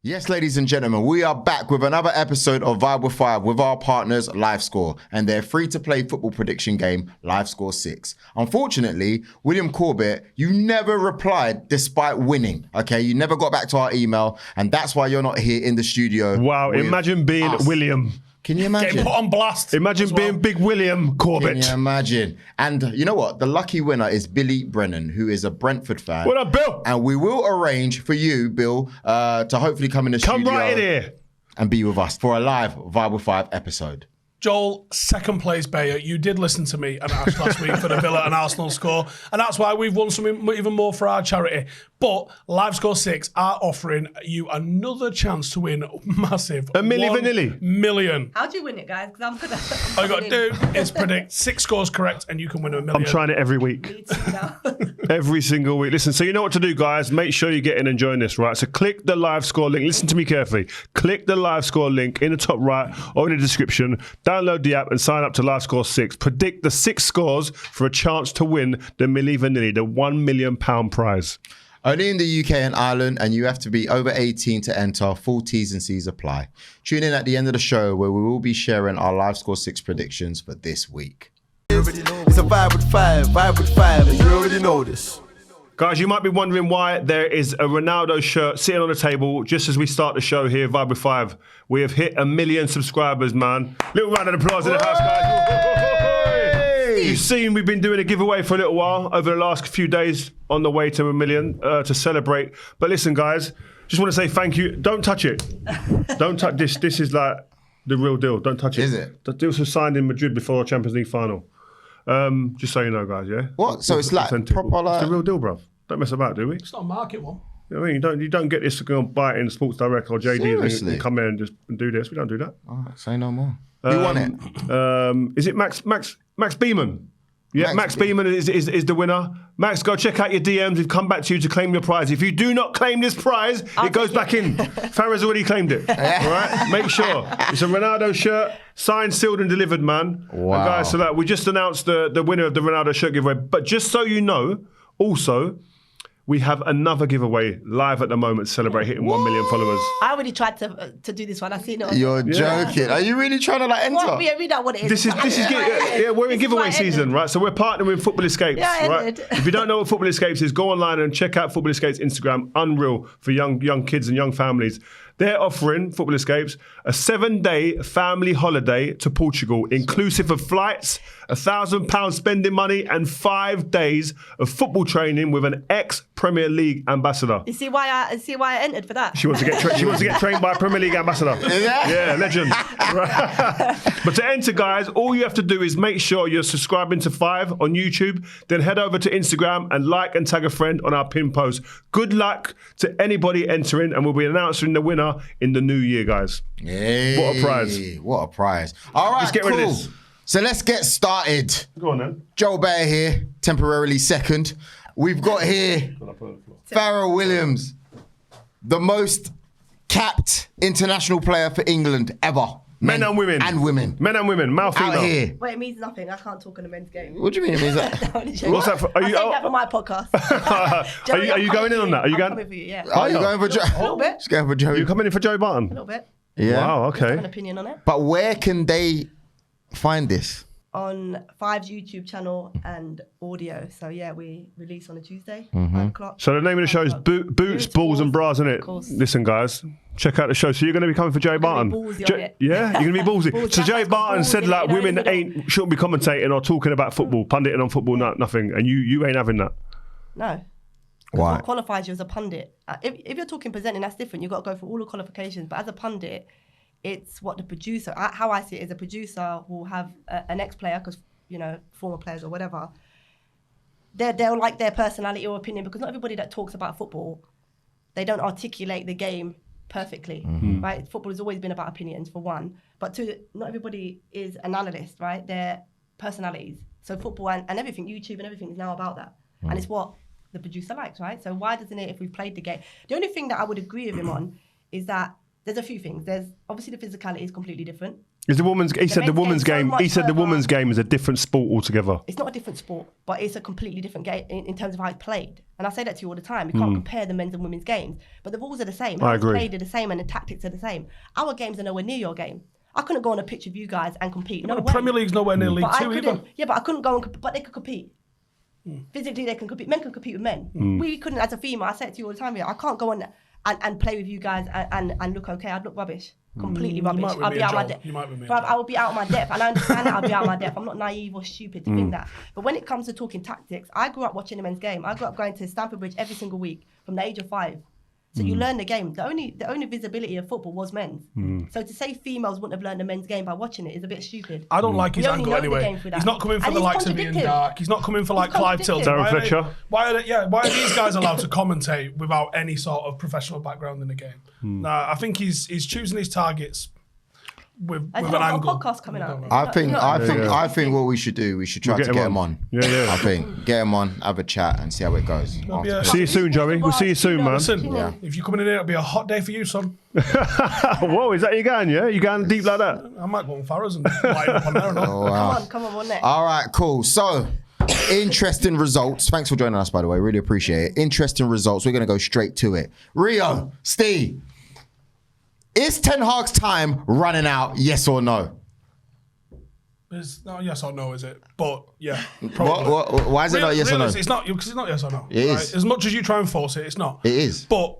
Yes, ladies and gentlemen, we are back with another episode of Vibe with 5 with our partners, LiveScore, and their free-to-play football prediction game, LiveScore 6. Unfortunately, William Corbett, you never replied despite winning, okay? You never got back to our email, and that's why you're not here in the studio. Wow, imagine being us. William. Can you imagine? Getting put on blast. Imagine being Big William Corbett. Can you imagine? And you know what? The lucky winner is Billy Brennan, who is a Brentford fan. What up, Bill? And we will arrange for you, Bill, to hopefully come in the studio. Come right in here. And be with us for a live Vibe with 5 episode. Joel, second place Bayer. You did listen to me and Ash last week for the Villa and Arsenal score, and that's why we've won something even more for our charity. But LiveScore 6 are offering you another chance to win massive. $1 million. How do you win it, guys? Because I'm gonna. All you got to do is predict 6 scores correct, and you can win $1 million. I'm trying it every week. Every single week. Listen, so you know what to do, guys. Make sure you get in and join this, right? So click the LiveScore link. Listen to me carefully. Click the LiveScore link in the top right or in the description. Download the app and sign up to LiveScore 6. Predict the 6 scores for a chance to win the Milli Vanilli, the £1 million prize. Only in the UK and Ireland, and you have to be over 18 to enter. Full T's and C's apply. Tune in at the end of the show where we will be sharing our LiveScore 6 predictions for this week. It's a Vibe with 5, and you already know this. Guys, you might be wondering why there is a Ronaldo shirt sitting on the table just as we start the show here, Vibe with 5. We have hit 1 million subscribers, man. Little round of applause in the house, guys. You've seen we've been doing a giveaway for a little while over the last few days on the way to 1 million to celebrate. But listen, guys, just want to say thank you. Don't touch it. Don't touch this. This is like the real deal. Don't touch it. Is it? The deal was signed in Madrid before the Champions League final. Just so you know, guys, yeah? What? So it's like proper like... It's the real deal, bruv. Don't mess about, do we? It's not a market one. You know what I mean? You don't get this to go and buy it in Sports Direct or JD and come in and just do this. We don't do that. All right, say no more. Who won it? Is it Max Beeman? Yeah, Max Beeman is the winner. Max, go check out your DMs. We've come back to you to claim your prize. If you do not claim this prize, it goes back in. Farah's already claimed it. All right? Make sure. It's a Ronaldo shirt, signed, sealed and delivered, man. Wow. And guys, so that we just announced the winner of the Ronaldo shirt giveaway. But just so you know, also, we have another giveaway live at the moment to celebrate hitting 1 million followers. I already tried to do this one. I seen it. You're joking. Are you really trying to like enter? Well, yeah, we know what it is. We're in giveaway season, right? So we're partnering with Football Escapes, right? If you don't know what Football Escapes is, go online and check out Football Escapes Instagram. Unreal for young kids and young families. They're offering, Football Escapes, a 7-day family holiday to Portugal, inclusive of flights, £1,000 spending money, and 5 days of football training with an ex-Premier League ambassador. You see why I entered for that? She wants to get trained by a Premier League ambassador. Yeah, legend. Right. But to enter, guys, all you have to do is make sure you're subscribing to 5 on YouTube, then head over to Instagram and like and tag a friend on our pin post. Good luck to anybody entering, and we'll be announcing the winner in the new year, guys. Hey, what a prize. What a prize. All right, let's get rid of this. So let's get started. Go on then. Joel Barton here, temporarily second. We've got here Fara Williams, the most capped international player for England ever. Men and women. Men and women. Male, female. Out here. Wait, it means nothing. I can't talk in a men's game. What do you mean it means that? What's that for? I say that for my podcast. Joey, are you going in on that? Are you going? I'm coming for you, yeah. Are you going for Joey? A little bit. Just going for Joey. You coming in for Joey Barton? A little bit. Yeah. Wow, I have an okay. opinion on it. But where can they find this? On 5's YouTube channel and audio. So yeah, we release on a Tuesday, 5 o'clock. So the name of the show is Boots, Balls and Bras, isn't it? Listen, guys, check out the show. So you're going to be coming for Joey Barton? Yeah, you're going to be ballsy. So Joey Barton said like women shouldn't be commentating or talking about football, punditing on football, nothing. And you ain't having that. No. Why? What qualifies you as a pundit? If you're talking presenting, that's different. You've got to go through all the qualifications. But as a pundit, it's what the producer, how I see it is a producer will have an ex-player, because, you know, former players or whatever, they'll like their personality or opinion, because not everybody that talks about football, they don't articulate the game perfectly, right? Football has always been about opinions, for one. But two, not everybody is an analyst, right? They're personalities. So football and everything, YouTube and everything is now about that. And it's what the producer likes, right? So why doesn't it, if we've played the game? The only thing that I would agree with him on is that there's a few things. There's obviously the physicality is completely different. Is the woman's? He said the woman's game. He said the woman's game is a different sport altogether. It's not a different sport, but it's a completely different game in terms of how it's played. And I say that to you all the time. You can't compare the men's and women's games, but the rules are the same. How I agree. it's played are the same, and the tactics are the same. Our games are nowhere near your game. I couldn't go on a pitch with you guys and compete. No the way. Premier League's nowhere near League Two either. Yeah, but I couldn't go but they could compete. Physically, they can compete. Men can compete with men. We couldn't, as a female. I say it to you all the time. I can't go on and play with you guys and look okay. I'd look rubbish. Completely rubbish. I'll be out of my depth. I will be out of my depth, and I understand that I'll be out of my depth. I'm not naive or stupid to think that. But when it comes to talking tactics, I grew up watching the men's game. I grew up going to Stamford Bridge every single week from the age of 5. So you learn the game. The only visibility of football was men's. So to say females wouldn't have learned the men's game by watching it is a bit stupid. I don't like his angle anyway. He's not coming for the likes of Ian Dark. He's not coming for like Clive Tilton. Darren Fletcher. Why are these guys allowed to commentate without any sort of professional background in the game? Nah, I think he's choosing his targets with an angle. A podcast coming out. I think what we should do, we should try to get him on. Yeah. I think get him on, have a chat, and see how it goes. See you soon, Joey. We'll see you soon, man. Listen, if you're coming in here, it'll be a hot day for you, son. Whoa, is that you going? Yeah, you going deep like that? I might go on Farah's and light up on there and all. Oh, wow. Come on, next. All right, cool. So, interesting results. Thanks for joining us, by the way. Really appreciate it. Interesting results. We're going to go straight to it. Rio, Steve, is Ten Hag's time running out, yes or no? It's not yes or no, is it? But, yeah, probably. Why is it not yes or no? It's not, because it's not yes or no. It is. As much as you try and force it, it's not. It is. But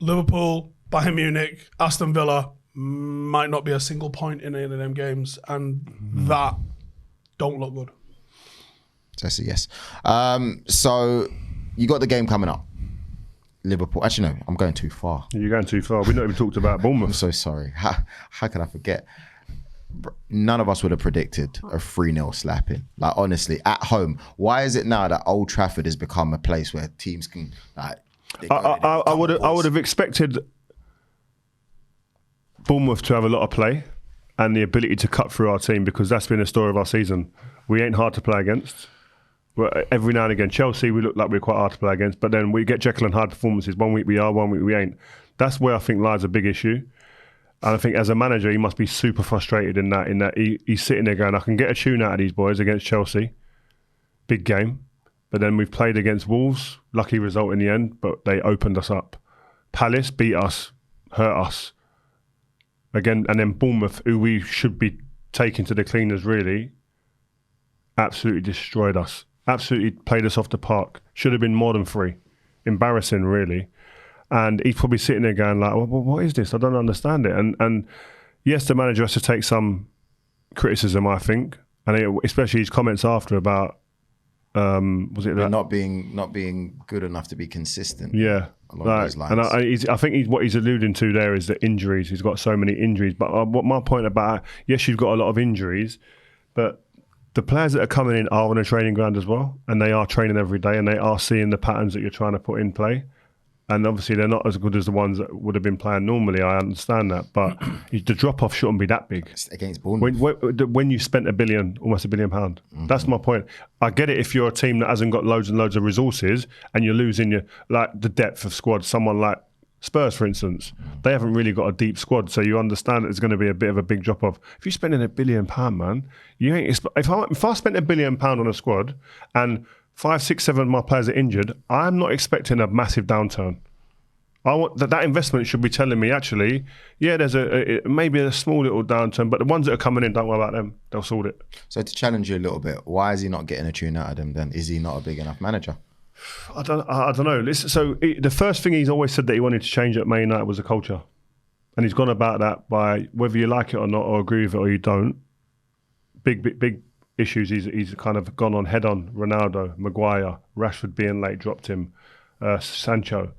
Liverpool, Bayern Munich, Aston Villa might not be a single point in any of them games, and that don't look good. That's a yes. So, you got the game coming up. Liverpool. Actually, no, I'm going too far. You're going too far. We've not even talked about Bournemouth. I'm so sorry. How can I forget? None of us would have predicted a 3-0 slapping. Like, honestly, at home. Why is it now that Old Trafford has become a place where teams can, like... I would have expected Bournemouth to have a lot of play and the ability to cut through our team, because that's been the story of our season. We ain't hard to play against. Every now and again, Chelsea, we look like we're quite hard to play against, but then we get Jekyll and Hyde performances. 1 week we are, 1 week we ain't. That's where I think lies a big issue. And I think as a manager, he must be super frustrated in that he's sitting there going, I can get a tune out of these boys against Chelsea. Big game. But then we've played against Wolves, lucky result in the end, but they opened us up. Palace beat us, hurt us. Again, and then Bournemouth, who we should be taking to the cleaners really, absolutely destroyed us. Absolutely played us off the park. Should have been more than 3. Embarrassing, really. And he's probably sitting there going like, well, what is this? I don't understand it. And yes, the manager has to take some criticism, I think. And especially his comments after about, was it that? Not being good enough to be consistent. Yeah. Along those lines. And I think what he's alluding to there is the injuries. He's got so many injuries. But what my point about, yes, you've got a lot of injuries, but the players that are coming in are on a training ground as well, and they are training every day, and they are seeing the patterns that you're trying to put in play. And obviously they're not as good as the ones that would have been playing normally. I understand that, but the drop-off shouldn't be that big. It's against Bournemouth. When you spent almost £1 billion. That's my point. I get it if you're a team that hasn't got loads and loads of resources and you're losing the depth of squad. Someone like Spurs, for instance, they haven't really got a deep squad, so you understand it's going to be a bit of a big drop-off. If you're spending £1 billion, man, you ain't. If I spent £1 billion on a squad and 5, 6, 7 of my players are injured, I'm not expecting a massive downturn. I want that investment should be telling me, actually, yeah, there's maybe a small little downturn, but the ones that are coming in, don't worry about them. They'll sort it. So to challenge you a little bit, why is he not getting a tune out of them then? Is he not a big enough manager? I don't know. The first thing he's always said that he wanted to change at Man Utd was the culture. And he's gone about that by, whether you like it or not, or agree with it or you don't, big issues he's kind of gone on head on. Ronaldo, Maguire, Rashford being late, dropped him, Sancho.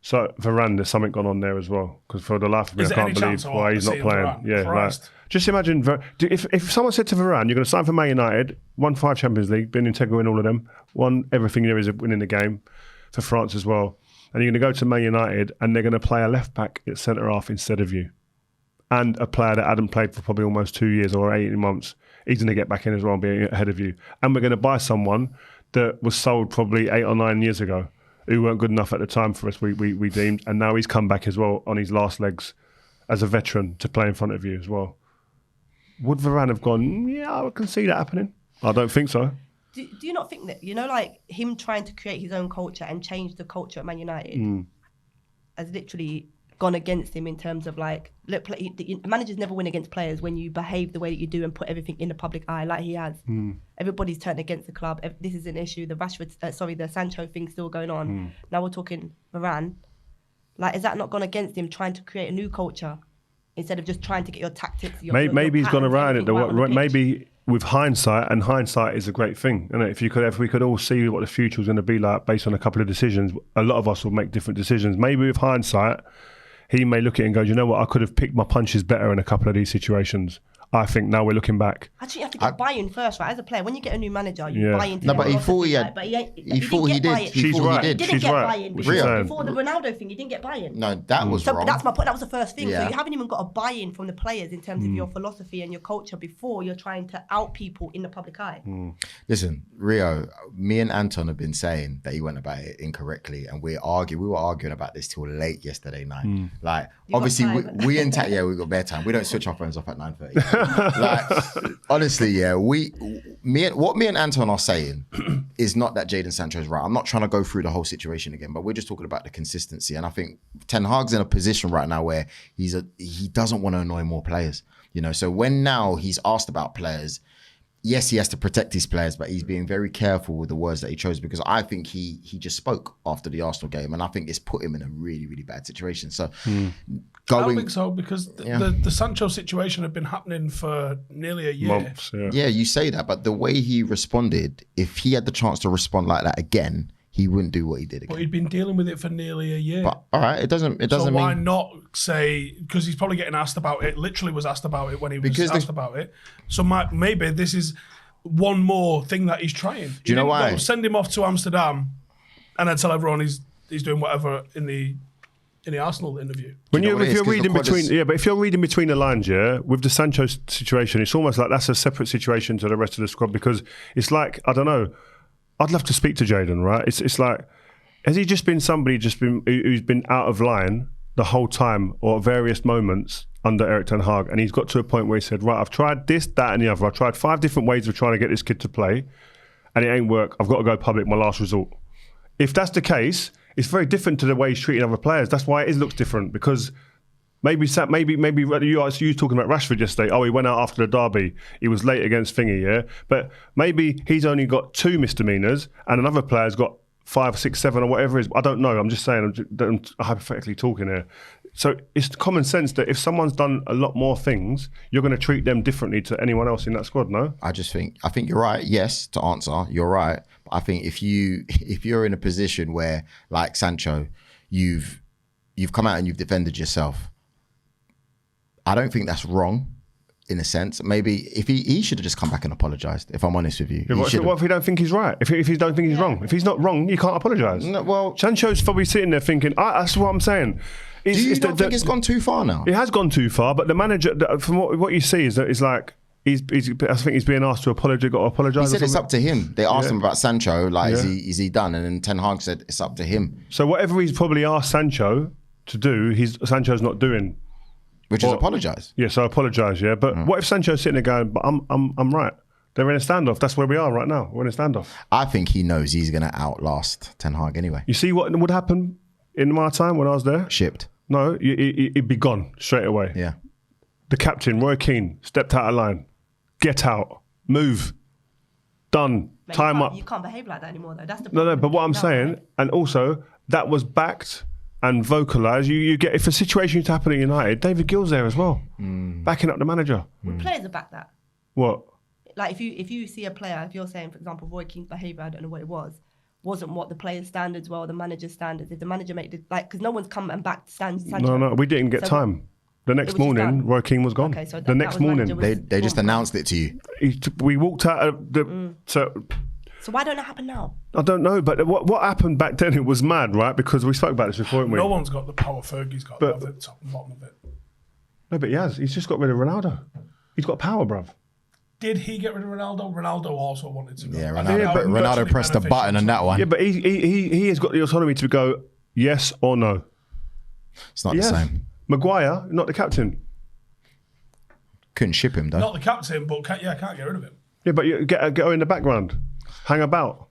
So Varane, there's something gone on there as well. Because for the life of me, I can't believe why he's not playing. Varane? Yeah, right. Just imagine, if someone said to Varane, you're going to sign for Man United, won 5 Champions League, been integral in all of them, won everything there is winning the game for France as well, and you're going to go to Man United and they're going to play a left back at centre half instead of you, and a player that hadn't played for probably almost 2 years or 18 months, he's going to get back in as well and be ahead of you. And we're going to buy someone that was sold probably 8 or 9 years ago, who weren't good enough at the time for us, we deemed, and now he's come back as well on his last legs as a veteran to play in front of you as well. Would Varane have gone, yeah, I can see that happening? I don't think so. Do you not think that, like him trying to create his own culture and change the culture at Man United has literally gone against him in terms of like, look, managers never win against players when you behave the way that you do and put everything in the public eye like he has. Everybody's turned against the club. This is an issue. The Sancho thing's still going on. Now we're talking Varane. Like, is that not gone against him trying to create a new culture instead of just trying to get your tactics? Maybe he's gone around it. Right Maybe with hindsight, and hindsight is a great thing. And if we could all see what the future was going to be like based on a couple of decisions, a lot of us will make different decisions. Maybe with hindsight, he may look at it and go, you know what, I could have picked my punches better in a couple of these situations. I think now we're looking back. Actually, you have to get buy-in first, right? As a player, when you get a new manager, you buy into. No, but he thought he had. He thought he did. She's right. He didn't get buy-in before the Ronaldo thing. He didn't get buy-in. No, that was wrong. That's my point. That was the first thing. Yeah. So you haven't even got a buy-in from the players in terms of your philosophy and your culture before you're trying to out people in the public eye. Listen, Rio, me and Anton have been saying that he went about it incorrectly, and we were arguing about this till late yesterday night. Like, obviously, we in we got bare time. We don't switch our phones off at 9:30. Like, honestly, yeah, what me and Anton are saying is not that Jadon Sancho is right. I'm not trying to go through the whole situation again, but we're just talking about the consistency. And I think Ten Hag's in a position right now where he doesn't want to annoy more players. So when now he's asked about players, yes, he has to protect his players, but he's being very careful with the words that he chose, because I think he just spoke after the Arsenal game, and I think it's put him in a really, really bad situation. So I don't think so, because the Sancho situation had been happening for nearly a year. Months, yeah, you say that, but the way he responded, if he had the chance to respond like that again, he wouldn't do what he did again. But he'd been dealing with it for nearly a year. But all right, it doesn't So why mean... not say, because he's probably getting asked about it, literally was asked about it when he was asked about it. So maybe this is one more thing that he's trying. Do you know why? Send him off to Amsterdam and then tell everyone he's doing whatever in the Arsenal interview. If you're reading between the lines, with the Sancho situation, it's almost like that's a separate situation to the rest of the squad, because it's like, I don't know, I'd love to speak to Jadon, right? It's like, has he just been somebody who's been out of line the whole time, or at various moments under Erik ten Hag, and he's got to a point where he said, right, I've tried this, that and the other. I've tried 5 different ways of trying to get this kid to play, and it ain't work. I've got to go public, my last resort. If that's the case, it's very different to the way he's treating other players. That's why it looks different, because maybe you talking about Rashford yesterday. Oh, he went out after the derby. He was late against Thingy, but maybe he's only got 2 misdemeanors and another player's got 5, 6, 7 or whatever it is. I don't know. I'm just saying, I'm hypothetically talking here. So it's common sense that if someone's done a lot more things, you're going to treat them differently to anyone else in that squad, no? I think you're right. Yes, to answer, you're right. But I think if you're in a position where, like Sancho, you've come out and you've defended yourself, I don't think that's wrong. In a sense, maybe if he should have just come back and apologised. If I'm honest with you, what if he don't think he's right? If he don't think he's wrong, if he's not wrong, you can't apologise. No, well, Sancho's probably sitting there thinking, that's what I'm saying. Do you not think it's gone too far now? It has gone too far, but the manager, from what you see, is that it's like I think he's being asked to apologise. Got to apologise. He said it's up to him. They asked him about Sancho, like is he done? And then Ten Hag said it's up to him. So whatever he's probably asked Sancho to do, Sancho's not doing. Which is apologise. Yeah, so apologise, yeah. But what if Sancho's sitting there going, but I'm right. They're in a standoff. That's where we are right now. We're in a standoff. I think he knows he's going to outlast Ten Hag anyway. You see what would happen in my time when I was there? Shipped. No, he'd be gone straight away. Yeah. The captain, Roy Keane, stepped out of line. Get out. Move. Done. Time up. You can't behave like that anymore, though. That's the problem. No, but what I'm saying, right? and also, that was backed and vocalised. You get, if a situation is happening at United, David Gill's there as well, backing up the manager. Would players have backed that? What? Like if you see a player, if you're saying, for example, Roy Keane's behaviour, I don't know what it wasn't what the players' standards were, or the manager's standards. If the manager made it, because no one's come and backed Sancho. No, we didn't get time. The next morning, Roy Keane was gone. Okay, so the next morning, they just announced it to you. We walked out of the. So why don't it happen now? I don't know, but what happened back then, it was mad, right? Because we spoke about this before, didn't we? No one's got the power Fergie's got at the top and bottom of it. No, but he has. He's just got rid of Ronaldo. He's got power, bruv. Did he get rid of Ronaldo? Ronaldo also wanted to go. Yeah, Ronaldo pressed the button on that one. Yeah, but he has got the autonomy to go yes or no. It's not the same. Maguire, not the captain. Couldn't ship him though. Not the captain, but can't get rid of him. Yeah, but you get her in the background, hang about.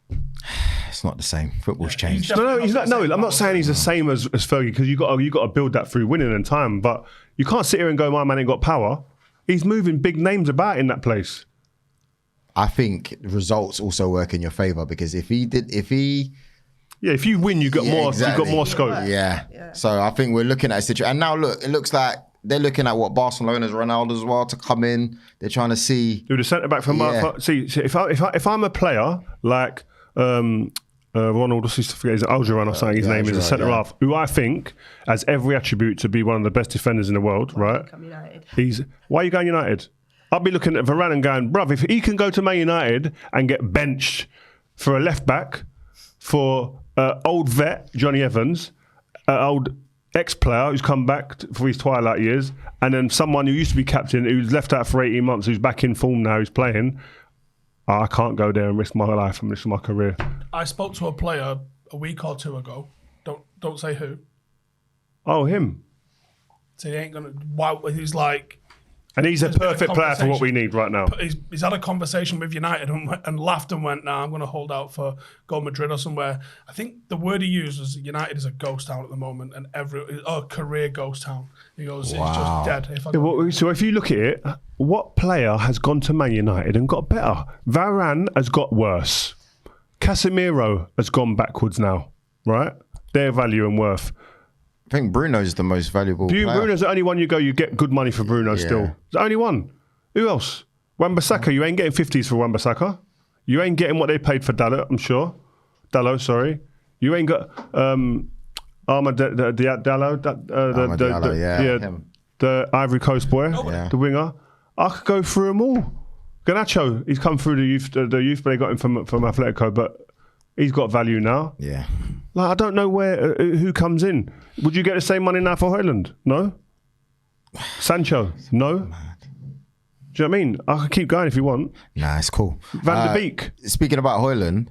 It's not the same. Football's changed. No, he's not. No, I'm not saying he's the same as Fergie because you got to build that through winning and time. But you can't sit here and go, my man ain't got power. He's moving big names about in that place. I think results also work in your favour because if you win, you got more. exactly. You got more scope. Yeah. So I think we're looking at a situation. And now look, it looks like they're looking at what Barcelona's Ronaldo as well to come in. They're trying to see. Do the centre back from see if I'm a player like Ronald, what's his forget, is it Araújo or something? His name is a centre half who I think has every attribute to be one of the best defenders in the world. Right? Why are you going United? I'll be looking at Varane and going, bruv, if he can go to Man United and get benched for a left back for old vet Johnny Evans, old ex-player who's come back for his twilight years, and then someone who used to be captain who's left out for 18 months, who's back in form now, who's playing, I can't go there and risk my life and risk my career. I spoke to a player a week or two ago. Don't say who. Oh, him. So he ain't gonna. Why? He's like. And he's a perfect player for what we need right now. He's had a conversation with United and laughed and went, "Nah, I'm going to hold out for Go Madrid or somewhere." I think the word he used was United is a ghost town at the moment, and career ghost town. He goes, "It's just dead." So if you look at it, what player has gone to Man United and got better? Varane has got worse. Casemiro has gone backwards now, right? Their value and worth. I think Bruno's the most valuable player. Bruno's the only one you get good money for Bruno still. It's the only one. Who else? Wan-Bissaka, you ain't getting 50s for Wan-Bissaka. You ain't getting what they paid for Dalot, I'm sure. Dalot, sorry. You ain't got Dalot, the Ivory Coast boy, the winger. I could go through them all. Garnacho, he's come through the youth, but they got him from Atletico, but he's got value now. Yeah. Like, I don't know who comes in. Would you get the same money now for Højlund? No. Sancho? No. Do you know what I mean? I could keep going if you want. Nah, it's cool. Van der Beek. Speaking about Højlund,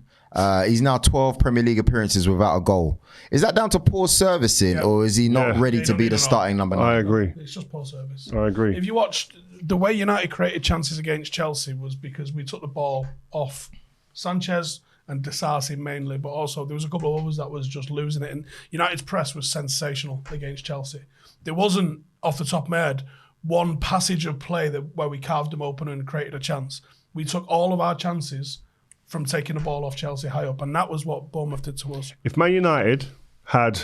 he's now 12 Premier League appearances without a goal. Is that down to poor servicing or is he not ready to be the starting number 9? I agree. It's just poor service. I agree. If you watched the way United created chances against Chelsea was because we took the ball off Sanchez and Disasi mainly, but also there was a couple of others that was just losing it. And United's press was sensational against Chelsea. There wasn't, off the top of my head, one passage of play where we carved them open and created a chance. We took all of our chances from taking the ball off Chelsea high up, and that was what Bournemouth did to us. If Man United had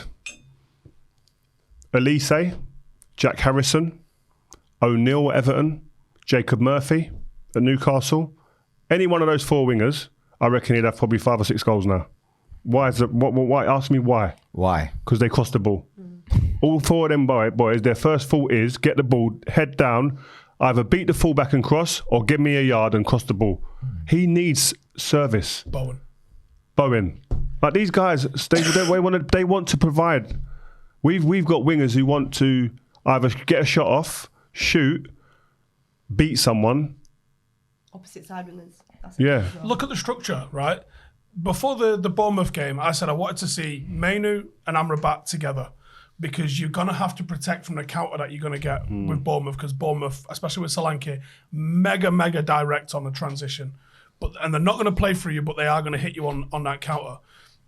Elise, Jack Harrison, O'Neill at Everton, Jacob Murphy at Newcastle, any one of those 4 wingers, I reckon he'd have probably 5 or 6 goals now. Why is it? Why? Ask me why. Why? Because they cross the ball. All 4 of them boys, their first thought is get the ball, head down, either beat the fullback and cross, or give me a yard and cross the ball. He needs service. Bowen. Like these guys, they want to provide. We've got wingers who want to either get a shot off, shoot, beat someone. Opposite side wingers. Look at the structure, right? Before the Bournemouth game, I said I wanted to see Mainu and Amrabat together because you're going to have to protect from the counter that you're going to get with Bournemouth because Bournemouth, especially with Solanke, mega direct on the transition. And they're not going to play for you, but they are going to hit you on that counter.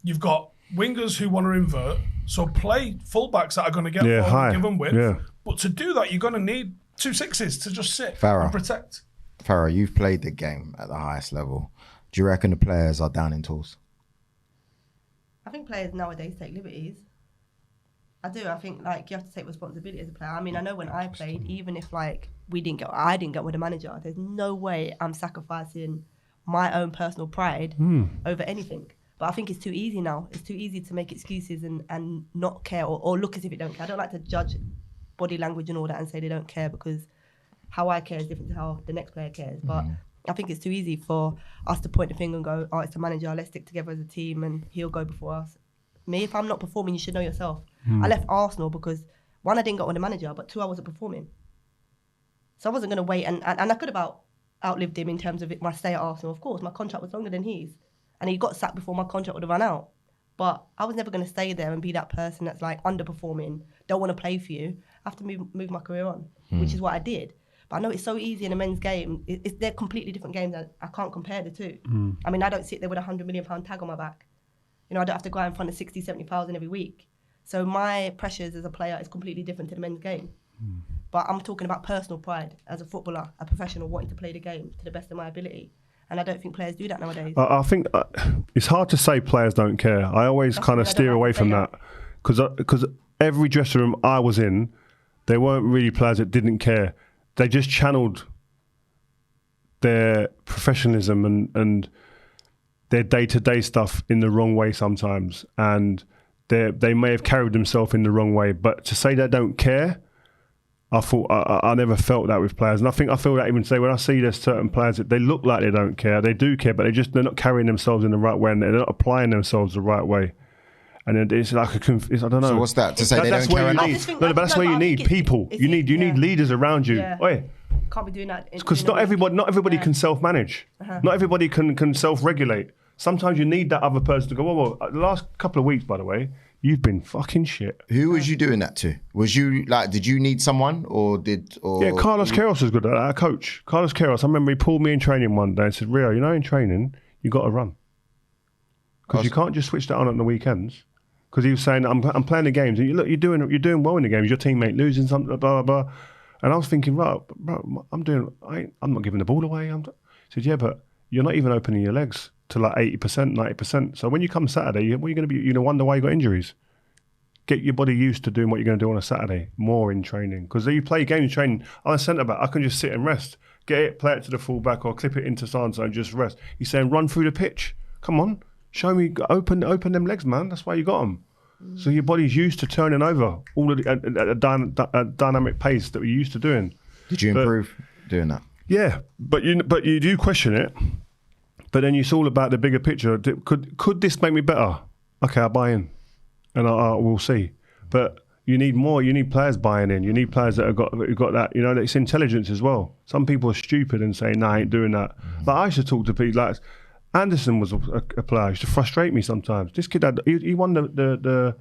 You've got wingers who want to invert, so play fullbacks that are going to get forward, give them width. Yeah. But to do that, you're going to need 2 6s to just sit and protect. Farah, you've played the game at the highest level. Do you reckon the players are down in tools? I think players nowadays take liberties. I do. I think you have to take responsibility as a player. I mean, I know when I played, even if I didn't get with the manager, there's no way I'm sacrificing my own personal pride over anything. But I think it's too easy now. It's too easy to make excuses and not care or look as if you don't care. I don't like to judge body language and all that and say they don't care because how I care is different to how the next player cares. But I think it's too easy for us to point the finger and go, oh, it's the manager, let's stick together as a team and he'll go before us. Me, if I'm not performing, you should know yourself. I left Arsenal because, 1, I didn't get with the manager, but 2, I wasn't performing. So I wasn't going to wait. And I could have outlived him in terms of my stay at Arsenal. Of course, my contract was longer than his. And he got sacked before my contract would have run out. But I was never going to stay there and be that person that's underperforming, don't want to play for you, have to move my career on, which is what I did. But I know it's so easy in a men's game. They're completely different games. I can't compare the two. I mean, I don't sit there with £100 million tag on my back. You know, I don't have to go out in front of 60, 70,000 every week. So my pressures as a player is completely different to the men's game. But I'm talking about personal pride as a footballer, a professional wanting to play the game to the best of my ability. And I don't think players do that nowadays. I think it's hard to say players don't care. I always kind of steer away from that. Because every dressing room I was in, there weren't really players that didn't care. They just channeled their professionalism and their day-to-day stuff in the wrong way sometimes. And they may have carried themselves in the wrong way. But to say they don't care, I never felt that with players. And I feel that even today when I see there's certain players that they look like they don't care. They do care, but they're not carrying themselves in the right way and they're not applying themselves the right way. And it's like I don't know. So what's that? To say they don't care enough? But that's where you need people. You need leaders around you. Yeah. Oi. Can't be doing that. Because not everybody can self-manage. Not everybody can self-regulate. Sometimes you need that other person to go, well, the last couple of weeks, by the way, you've been fucking shit. Who was you doing that to? Was you did you need someone Yeah, Carlos Queiroz was good at that, our coach. Carlos Queiroz, I remember he pulled me in training one day and said, Rio, in training, you got to run. Because you can't just switch that on the weekends. Because he was saying, I'm playing the games, and you're doing well in the games. Your team ain't losing something, blah, blah, blah. And I was thinking, bro, I'm not giving the ball away. He said, yeah, but you're not even opening your legs to like 80%, 90%. So when you come Saturday, what are you going to be? You're going to wonder why you got injuries. Get your body used to doing what you're going to do on a Saturday, more in training. Because you play games training, I'm a centre-back, I can just sit and rest. Get it, play it to the full-back or clip it into Sancho and just rest. He's saying, run through the pitch. Come on, show me, open them legs, man. That's why you got them. So your body's used to turning over all at a dynamic pace that we're used to doing. Did you improve doing that? Yeah, but you do question it. But then it's all about the bigger picture. Could this make me better? Okay, I'll buy in, and we'll see. But you need more. You need players buying in. You need players that have got that. You know, it's intelligence as well. Some people are stupid and say, "Nah, I ain't doing that." But I used to talk to people like Anderson was a player. He used to frustrate me sometimes. This kid he won the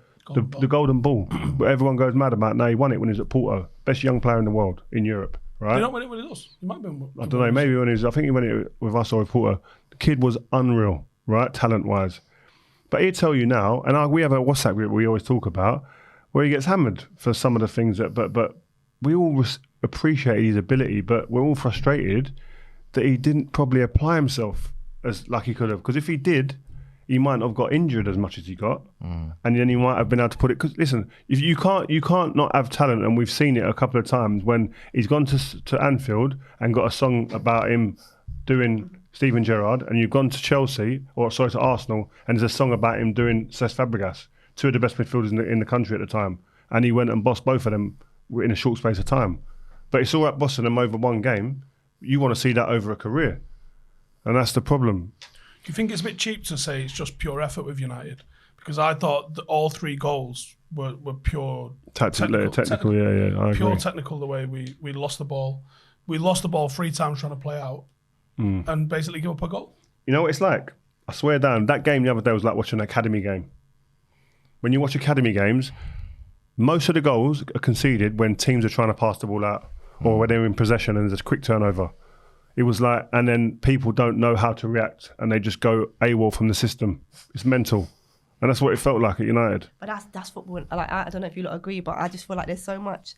golden ball. But everyone goes mad about. No, he won it when he was at Porto. Best young player in the world in Europe. Right? Did he not win it with us? He might have been. I don't know. Maybe when I think he won it with us or with Porto. The kid was unreal, right, talent-wise. But he'd tell you now, and we have a WhatsApp group we always talk about, where he gets hammered for some of the things that. But we all appreciate his ability, but we're all frustrated that he didn't probably apply himself as like he could have. Because if he did, he might not have got injured as much as he got, and then he might have been able to put it. Because listen, if you can't not have talent, and we've seen it a couple of times when he's gone to Anfield and got a song about him doing Steven Gerrard, and you've gone to to Arsenal, and there's a song about him doing Cesc Fabregas, two of the best midfielders in the country at the time, and he went and bossed both of them in a short space of time. But it's all right bossing them over one game. You want to see that over a career, and that's the problem. Do you think it's a bit cheap to say it's just pure effort with United? Because I thought that all three goals were pure technical. Yeah, I agree. Pure technical, the way we lost the ball. We lost the ball 3 times trying to play out and basically give up a goal. You know what it's like? I swear down, that game the other day was like watching an academy game. When you watch academy games, most of the goals are conceded when teams are trying to pass the ball out or when they're in possession and there's a quick turnover. It was like, and then people don't know how to react and they just go AWOL from the system. It's mental. And that's what it felt like at United. But that's football. Like, I don't know if you lot agree, but I just feel like there's so much.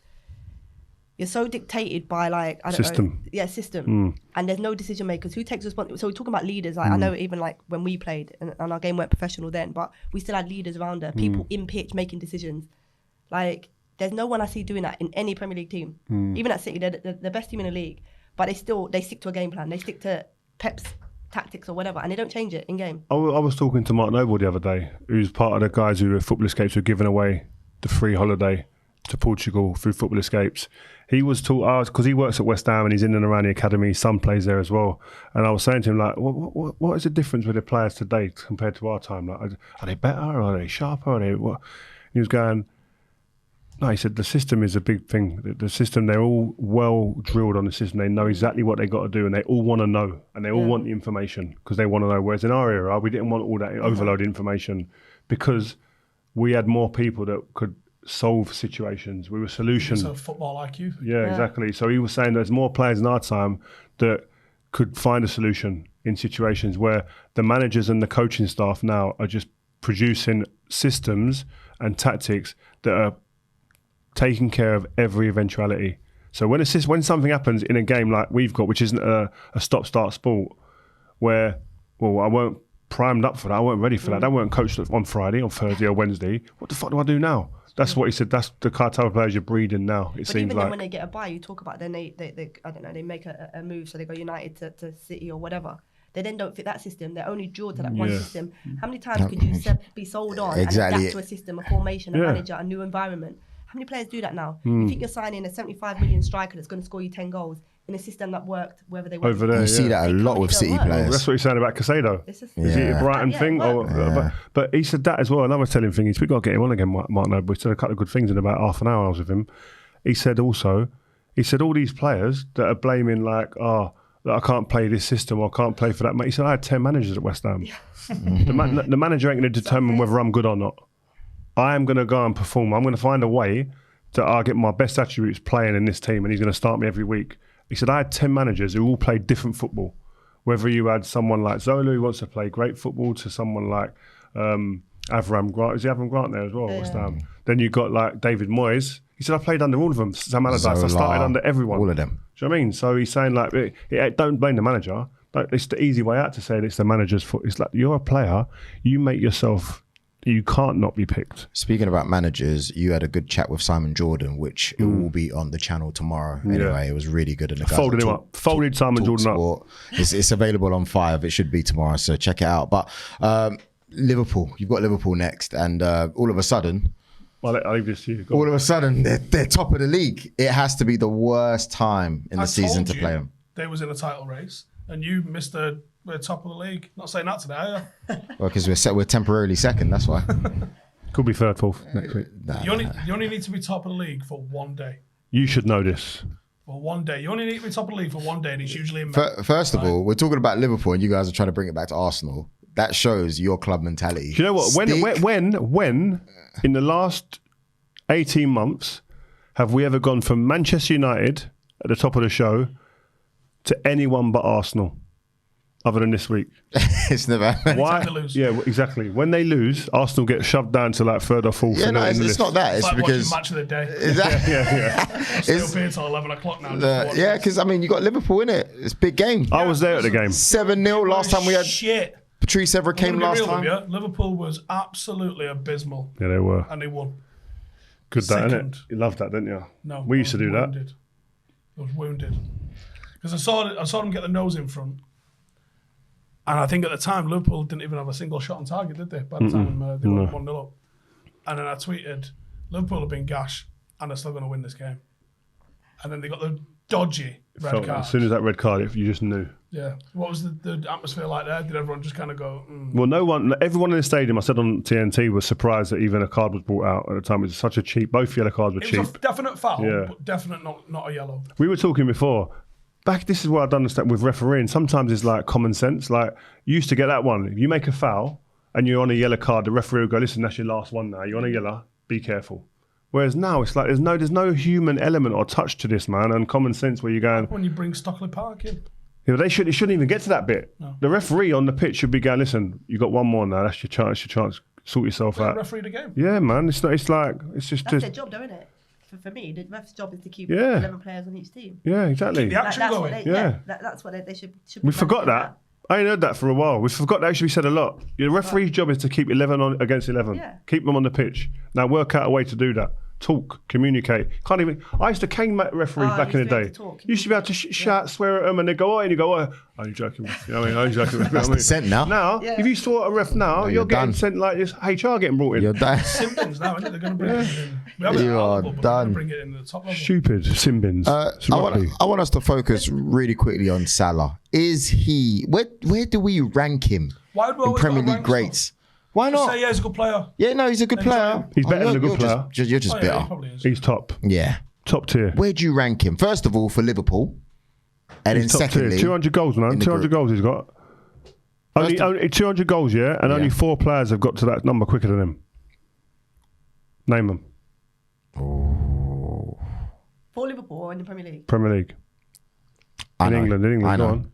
You're so dictated by like, I don't know. Yeah, system. And there's no decision makers. Who takes responsibility? So we're talking about leaders. Like, I know even like when we played and our game weren't professional then, but we still had leaders around there, people in pitch making decisions. Like, there's no one I see doing that in any Premier League team. Even at City, they're the best team in the league. But they stick to a game plan. They stick to Pep's tactics or whatever, and they don't change it in game. I was talking to Mark Noble the other day, who's part of the guys who were Football Escapes who were giving away the free holiday to Portugal through Football Escapes. He was taught, because he works at West Ham and he's in and around the academy, his son plays there as well. And I was saying to him, like, what is the difference with the players today compared to our time? Like, are they better? Are they sharper? Are they what? He was going, no, he said the system is a big thing. The system, they're all well drilled on the system. They know exactly what they got to do and they all want to know and they all want the information because they want to know. Whereas in our era, we didn't want all that overload information because we had more people that could solve situations. We were solution. It's a football IQ. Yeah, exactly. So he was saying there's more players in our time that could find a solution in situations where the managers and the coaching staff now are just producing systems and tactics that are taking care of every eventuality. So when something happens in a game like we've got, which isn't a stop-start sport, where, well, I weren't primed up for that, I weren't ready for that, I weren't coached on Friday, on Thursday or Wednesday, what the fuck do I do now? That's what he said, that's the kind of type of players you're breeding now, it but seems even like. then when they get a buy, you talk about then they I don't know, they make a move, so they go United to City or whatever. They then don't fit that system. They're only drawn to that one system. How many times could you be sold on and adapt to a system, a formation, a manager, a new environment? How many players do that now? You think you're signing a 75 million striker that's going to score you 10 goals in a system that worked wherever they went? Over there, you see that a lot with City players. That's what he's saying about Casado. Is it a Brighton thing? But he said that as well. Another telling thing is, we've got to get him on again, Mark Noble. We said a couple of good things in about half an hour I was with him. He said all these players that are blaming that I can't play this system or I can't play for that. He said, I had 10 managers at West Ham. The manager ain't going to determine whether I'm good or not. I am going to go and perform. I'm going to find a way that I get my best attributes playing in this team, and he's going to start me every week. He said, I had 10 managers who all played different football. Whether you had someone like Zola who wants to play great football to someone like Avram Grant. Is he Avram Grant there as well? West Ham. Then you got like David Moyes. He said, I played under all of them. Sam Allardyce, I started under everyone. All of them. Do you know what I mean? So he's saying like, don't blame the manager. It's the easy way out to say it's the manager's fault. It's like, you're a player. You make yourself... You can't not be picked. Speaking about managers, you had a good chat with Simon Jordan, which it will be on the channel tomorrow. Anyway, it was really good. And the guys folded him up. Folded Simon Jordan up. It's available on 5. It should be tomorrow, so check it out. But Liverpool, you've got Liverpool next, and all of a sudden... Well, I'll leave this to you. All of a sudden, they're top of the league. It has to be the worst time in the season to play them. They was in a title race, and you missed we're top of the league. Not saying that today, are you? Well, because we're temporarily second, that's why. Could be third, fourth next week. You only need to be top of the league for one day. You should know this. For one day. You only need to be top of the league for one day, and it's usually in May. First of all, we're talking about Liverpool, and you guys are trying to bring it back to Arsenal. That shows your club mentality. Do you know what? When in the last 18 months have we ever gone from Manchester United at the top of the show to anyone but Arsenal? Other than this week. It's never happened. Why? They lose. Yeah, exactly. When they lose, Arsenal get shoved down to like third or fourth. Yeah, no, it's not that. It's like because... Match of the day. Yeah. Still here till 11 o'clock now. Yeah, because, I mean, you got Liverpool in it. It's a big game. I was there at the game. 7-0 last time we had... Shit. Patrice Evra came last time. Liverpool was absolutely abysmal. Yeah, they were. And they won. Good that, innit? You loved that, didn't you? No. We used to do that. I was wounded. Because I saw them get the nose in front. And I think at the time, Liverpool didn't even have a single shot on target, did they? By the time they went 1-0 up. And then I tweeted, Liverpool have been gash and they're still going to win this game. And then they got the dodgy red card. As soon as that red card, you just knew. Yeah. What was the atmosphere like there? Did everyone just kind of go, Well, everyone in the stadium, I said on TNT, was surprised that even a card was brought out at the time. It was such a cheap, both yellow cards were cheap. It was a definite foul, but definite not a yellow. We were talking before. This is what I don't understand with refereeing. Sometimes it's like common sense. Like, you used to get that one. If you make a foul and you're on a yellow card, the referee will go, listen, that's your last one now. You're on a yellow, be careful. Whereas now it's like there's no human element or touch to this, man, and common sense where you're going... When you bring Stockley Park in. Yeah, it shouldn't even get to that bit. No. The referee on the pitch should be going, listen, you got one more now. That's your chance. Sort yourself out. Referee the game. Yeah, man. It's just... That's their job, though, isn't it? For me, the ref's job is to keep 11 players on each team. Yeah, exactly. Keep the action going. That's what they should we forgot that. I ain't heard that for a while. We forgot that actually said a lot. Your referee's job is to keep 11 against 11. Yeah. Keep them on the pitch. Now work out a way to do that. Talk, communicate. Can't even... I used to cane referees back in the day. Used to be able to shout, swear at them, and they go, and you go, oh, I'm joking. You know what I mean? I'm joking. That's the scent now. Now, if you saw a ref now, you're getting sent like this. HR getting brought in. You're done. Simbins now, isn't it? They're going to bring it in. You are done. Bring it in the top level. Stupid Simbins. I want us to focus really quickly on Salah. Is he... Where do we rank him in Premier League greats? Why not? Say, he's a good player. Yeah, no, he's a good player. He's better than a good player. You're just bitter. He's top. Yeah. Top tier. Where do you rank him? First of all, for Liverpool. And then secondly... 200 goals, man. 200 goals he's got. Only 200 goals, yeah? And only 4 players have got to that number quicker than him. Name them. Oh. For Liverpool or in the Premier League? Premier League. I In know. England. I Go know. on.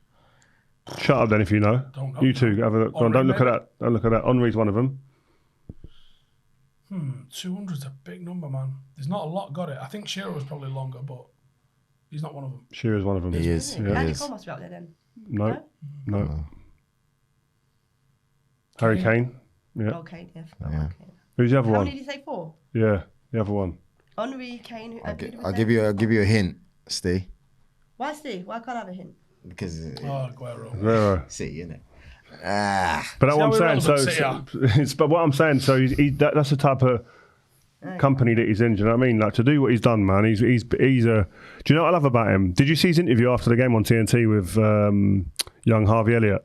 Shut up then if you know. Don't know. You two, have a look. Go on, Henry, don't look at maybe? that. Don't look at that. Henry's one of them. 200's a big number, man. There's not a lot got it. I think Shearer was probably longer, but he's not one of them. Shearer's one of them. He is. He Andy is. Cole must be out there then. No. No. Harry Kane. Yeah. Okay, yes. Yeah. Okay. Who's the other How one? many did you say? 4? Yeah, the other one. Henry, Kane. I'll give you a hint, Steve. Why Steve? Why can't I have a hint? Because Oh, Aguero. Vera. City, innit? Ah. But that's See what how I'm saying. irrelevant But what I'm saying, so that's the type of company that he's in. Do you know what I mean? Like to do what he's done, man. He's a. Do you know what I love about him? Did you see his interview after the game on TNT with young Harvey Elliott?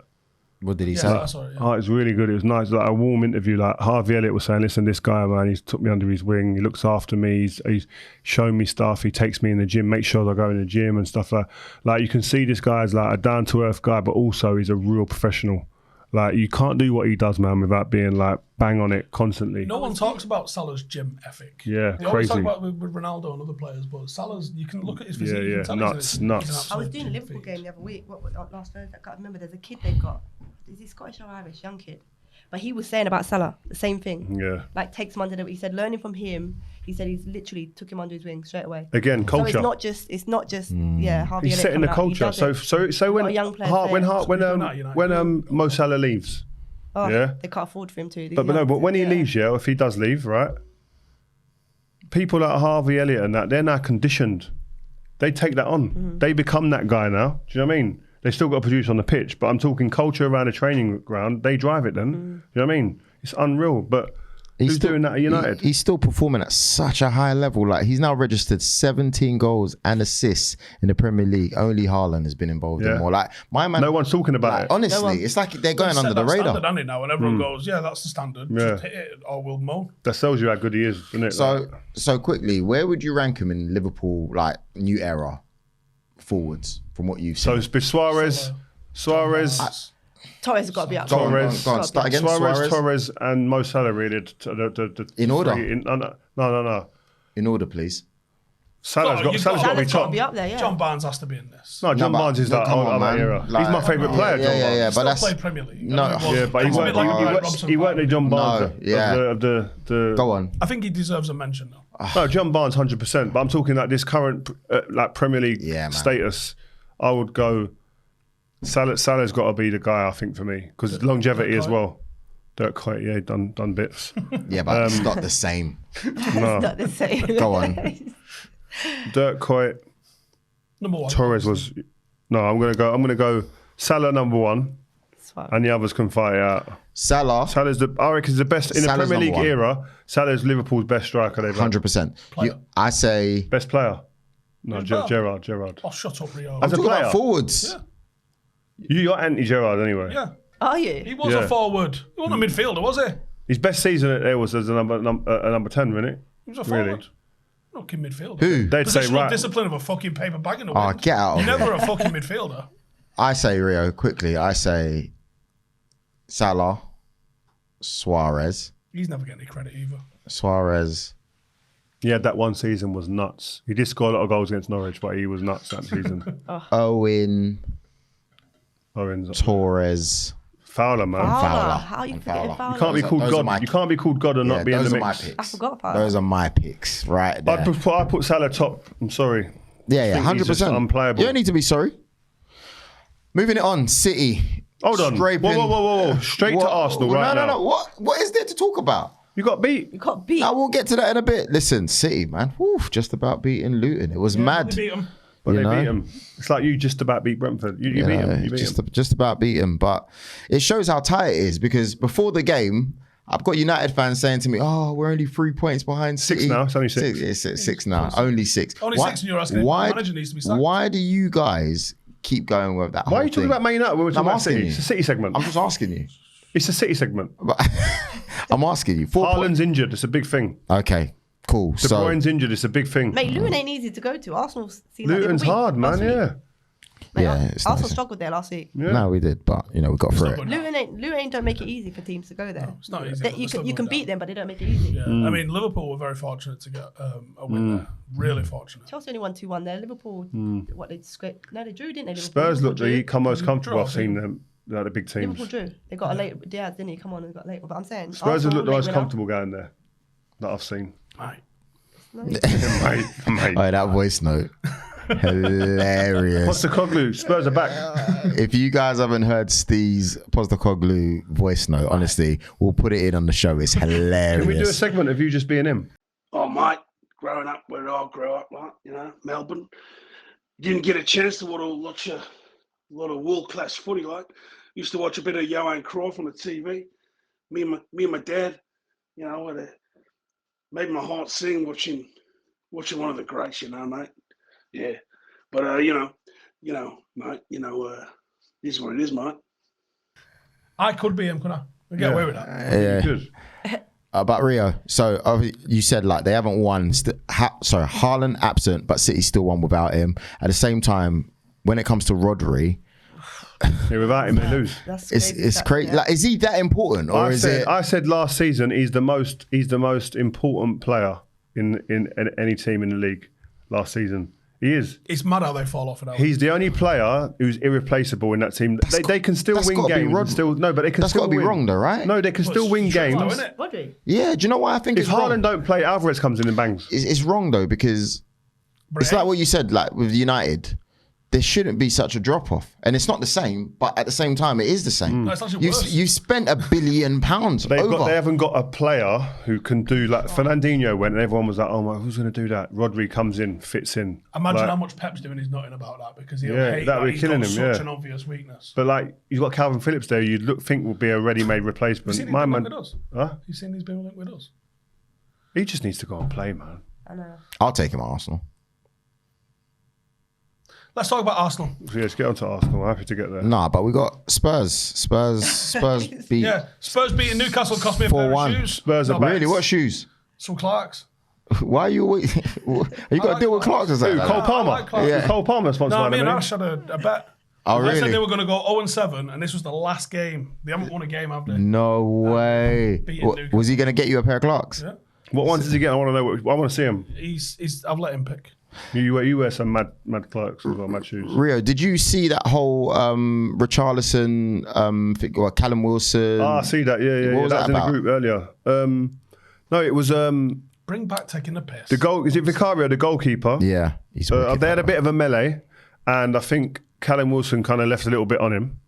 What did he Yeah, say? that's all right. Yeah. Oh, it was really good. It was nice, like a warm interview. Like Harvey Elliott was saying, "Listen, this guy, man, he's took me under his wing. He looks after me. He's shown me stuff. He takes me in the gym, makes sure I go in the gym and stuff like you can see this guy is like a down to earth guy, but also he's a real professional. Like you can't do what he does, man, without being like bang on it constantly. No one talks about Salah's gym ethic. Yeah, They always talk crazy. about it with Ronaldo and other players, but Salah's, you can look at his physique. Yeah, you yeah, can tell nuts, he's an nuts. I was absolute doing a gym Liverpool freak. game the other week. What last Thursday? I can't remember. There's a kid they've got. Is he Scottish or Irish? Young kid. But he was saying about Salah the same thing. Yeah. Like takes him under the. He said learning from him. He said he's literally took him under his wing straight away. Again, So culture. it's not just yeah. Harvey He's Elliott setting the coming out, he culture. does it. So Got when a young player when there. Mo Salah leaves, Oh, yeah. they can't afford for him to. But when he leaves, yeah, if he does leave, right? People like Harvey Elliott and that, they're now conditioned. They take that on. Mm-hmm. They become that guy now. Do you know what I mean? They still got to produce on the pitch, but I'm talking culture around the training ground. They drive it then. Mm. Do you know what I mean? It's unreal. But who's doing that at United? He's still performing at such a high level. Like he's now registered 17 goals and assists in the Premier League. Only Haaland has been involved in Yeah. more. Like my man. No one's talking about like, it. honestly, No one. it's like they're going Set under the that radar. standard, hasn't it, now, and everyone goes, yeah, that's the standard. Yeah. Just hit it, or we'll mow. That tells you how good he is, doesn't it? So quickly, where would you rank him in Liverpool, like new era forwards from what you've So seen? it's been Suarez, Torres has got to be up. Go on, Torres. go on. Start again. Suarez, Torres, and Mo Salah. Really, the In order? three No. In order, please. Salah's got to be Salah's got to top. be up there, yeah. John Barnes has to be in this. No, John No, but- Barnes is no, that come old on, man. era. Like- He's my favourite player, John Yeah, Barnes. but Still that's play Premier League. No. I mean, it was- Yeah, but he it's a bit like weren't Robson he weren't the John Barnes No, yeah. of the go on. I think he deserves a mention, though. No, John Barnes 100%. But I'm talking like this current like Premier League Yeah, man. status. I would go. Salah's got to be the guy, I think, for me, because longevity as well. Dirk Kuyt, yeah, done bits. Yeah, but it's not the same. No, Not the same. Go on. Dirk Kuyt, Number one. Torres was. No, I'm gonna go. Salah number one, and the others can fight it out. Salah, I reckon he's the best in the Salah's Premier League number era. Salah's Liverpool's best striker. They've had. 100%. Player. I say Best player. No, Well. Gerrard. Oh, shut up, Rio. As a talk about player, forwards. you got anti-Gerrard anyway. Yeah. Are He you? was Yeah. a forward. He wasn't a midfielder, was he? His best season there was as a number 10, wasn't it? He was a Really? forward. Fucking midfielder. Who? They'd say Positional right. discipline of a fucking paper bag in the Oh, wind. get out of You're here. never a fucking midfielder. I say Rio quickly. I say Salah, Suarez. He's never getting any credit either. Suarez. He had that one season was nuts. He did score a lot of goals against Norwich, but he was nuts that season. Owen, Owen's Torres. Fowler, man. Fowler. How are you And forgetting Fowler. Fowler? You can't be called Those are God. my- You can't be called God and Yeah, not be in those the are my mix. picks. I forgot Fowler. Those are my picks right there. I put Salah top. I'm sorry. Yeah, think he's just 100%. unplayable. You don't need to be sorry. Moving it on, City. Hold on. Scraping- Whoa. Straight to What? Arsenal right no, now. No. What is there to talk about? You got beat. You got beat. I will get to that in a bit. Listen, City, man. Woof, just about beating Luton. It was mad. They beat him. But You they know? beat him. It's like you just about beat Brentford. You beat him. You beat him. Just about beat him. But it shows how tight it is because before the game, I've got United fans saying to me, "Oh, we're only 3 points behind City." now. It's only six. It's six now. Only six. Only six, and you're asking if why, the manager needs to be sacked. Why do you guys keep going with that? Why are whole you talking thing? about Man United when we're talking I'm about asking City? you. It's a City segment. I'm just asking you. It's a City segment. I'm asking you. 4 points. Haaland's injured. It's a big thing. Okay, cool. De So Bruyne's injured. It's a big thing. Mate, Luton ain't easy to go to. Arsenal see that every Luton's week. hard, man. Last week. Yeah. Mate, Yeah, it's not Arsenal easy. struggled there last week. Yeah. No, we did, but we got through it. Luton don't make it easy for teams to go there. It's not easy. They- but you they're still can going beat down. them, but they don't make it easy. Yeah. I mean, Liverpool were very fortunate to get a win there. Really fortunate. Chelsea only won 2-1 there. Liverpool, what they scraped? No, they drew, didn't they? Liverpool? Spurs looked Liverpool the most comfortable Draw, I've seen them. Like the big teams. Liverpool drew. They got a late Diaz, didn't he? Come on, and got late. But I'm saying Spurs have Arsenal, looked the late most winner. comfortable going there that I've seen. Mate. mate. Oh, that voice note. Hilarious. Postecoglou, Spurs are back. If you guys haven't heard Steve's Postecoglou voice note, honestly, we'll put it in on the show. It's hilarious. Can we do a segment of you just being him? Oh, mate, growing up where I grew up, like, Melbourne, didn't get a chance to watch a lot of world-class footy. Like, used to watch a bit of Johan Cruyff on the TV. Me and my dad, made my heart sing watching one of the greats, mate. Yeah, but mate, this is what it is, mate. I could be him, couldn't I? We get away with that. Yeah. Good. About Rio, so you said like they haven't won. Haaland absent, but City still won without him. At the same time, when it comes to Rodri, Yeah, without him, they lose. That's it's crazy. Yeah. Like, is he that important, or I said last season he's the most important player in any team in the league last season. He is. It's mad how they fall off. He's the only player who's irreplaceable in that team. They can still that's win gotta be games. Rod- But they can that's still got to be win. wrong, though, right? No, they can still win games. Rodri. Yeah. Do you know why I think If it's wrong? Haaland don't play, Alvarez comes in and bangs. It's wrong though, because it's like what you said, like with United, there shouldn't be such a drop off, and it's not the same, but at the same time, it is the same. No, it's actually worse. You spent £1 billion over. They haven't got a player who can do like Fernandinho went, and everyone was like, "Oh my, who's going to do that?" Rodri comes in, fits in. Imagine Like, how much Pep's doing his nothing about that because he'll Yeah, hate that would be he's killing got him, such yeah. an obvious weakness. But like you've got Calvin Phillips there, you'd think will be a ready-made replacement. You've seen My he's been man, linked with us? huh? You've seen he's been linked with us? He just needs to go and play, man. I know. I'll take him at Arsenal. Let's talk about Arsenal. So yeah, let's get on to Arsenal. I'm happy to get there. Nah, but we got Spurs beat. Yeah, Spurs beating Newcastle cost me a pair of 4-1. shoes. Spurs are Not back. bad. Really, what shoes? Some Clarks. Why are you waiting? You got to like deal with Clarks or something? Who, Cole I Palmer. like Clarks. Yeah. Cole Palmer sponsored No, by me and them. Ash had a bet. Oh, They said they really? were going to go 0-7, and this was the last game. They haven't won a game, have they? No way. beating Newcastle. Was he going to get you a pair of Clarks? Yeah. What ones does he get? I want to know. I want to see him. I've let him pick. You wear some mad Clarks as well, mad shoes. Rio, did you see that whole Richarlison, or Callum Wilson? I see that. Yeah. What was That that was in about? the group earlier. No, it was Bring back taking the piss. the goal. Is it Vicario, the goalkeeper? Yeah, he's wicked, they had a that bit of a melee, and I think Callum Wilson kind of left a little bit on him,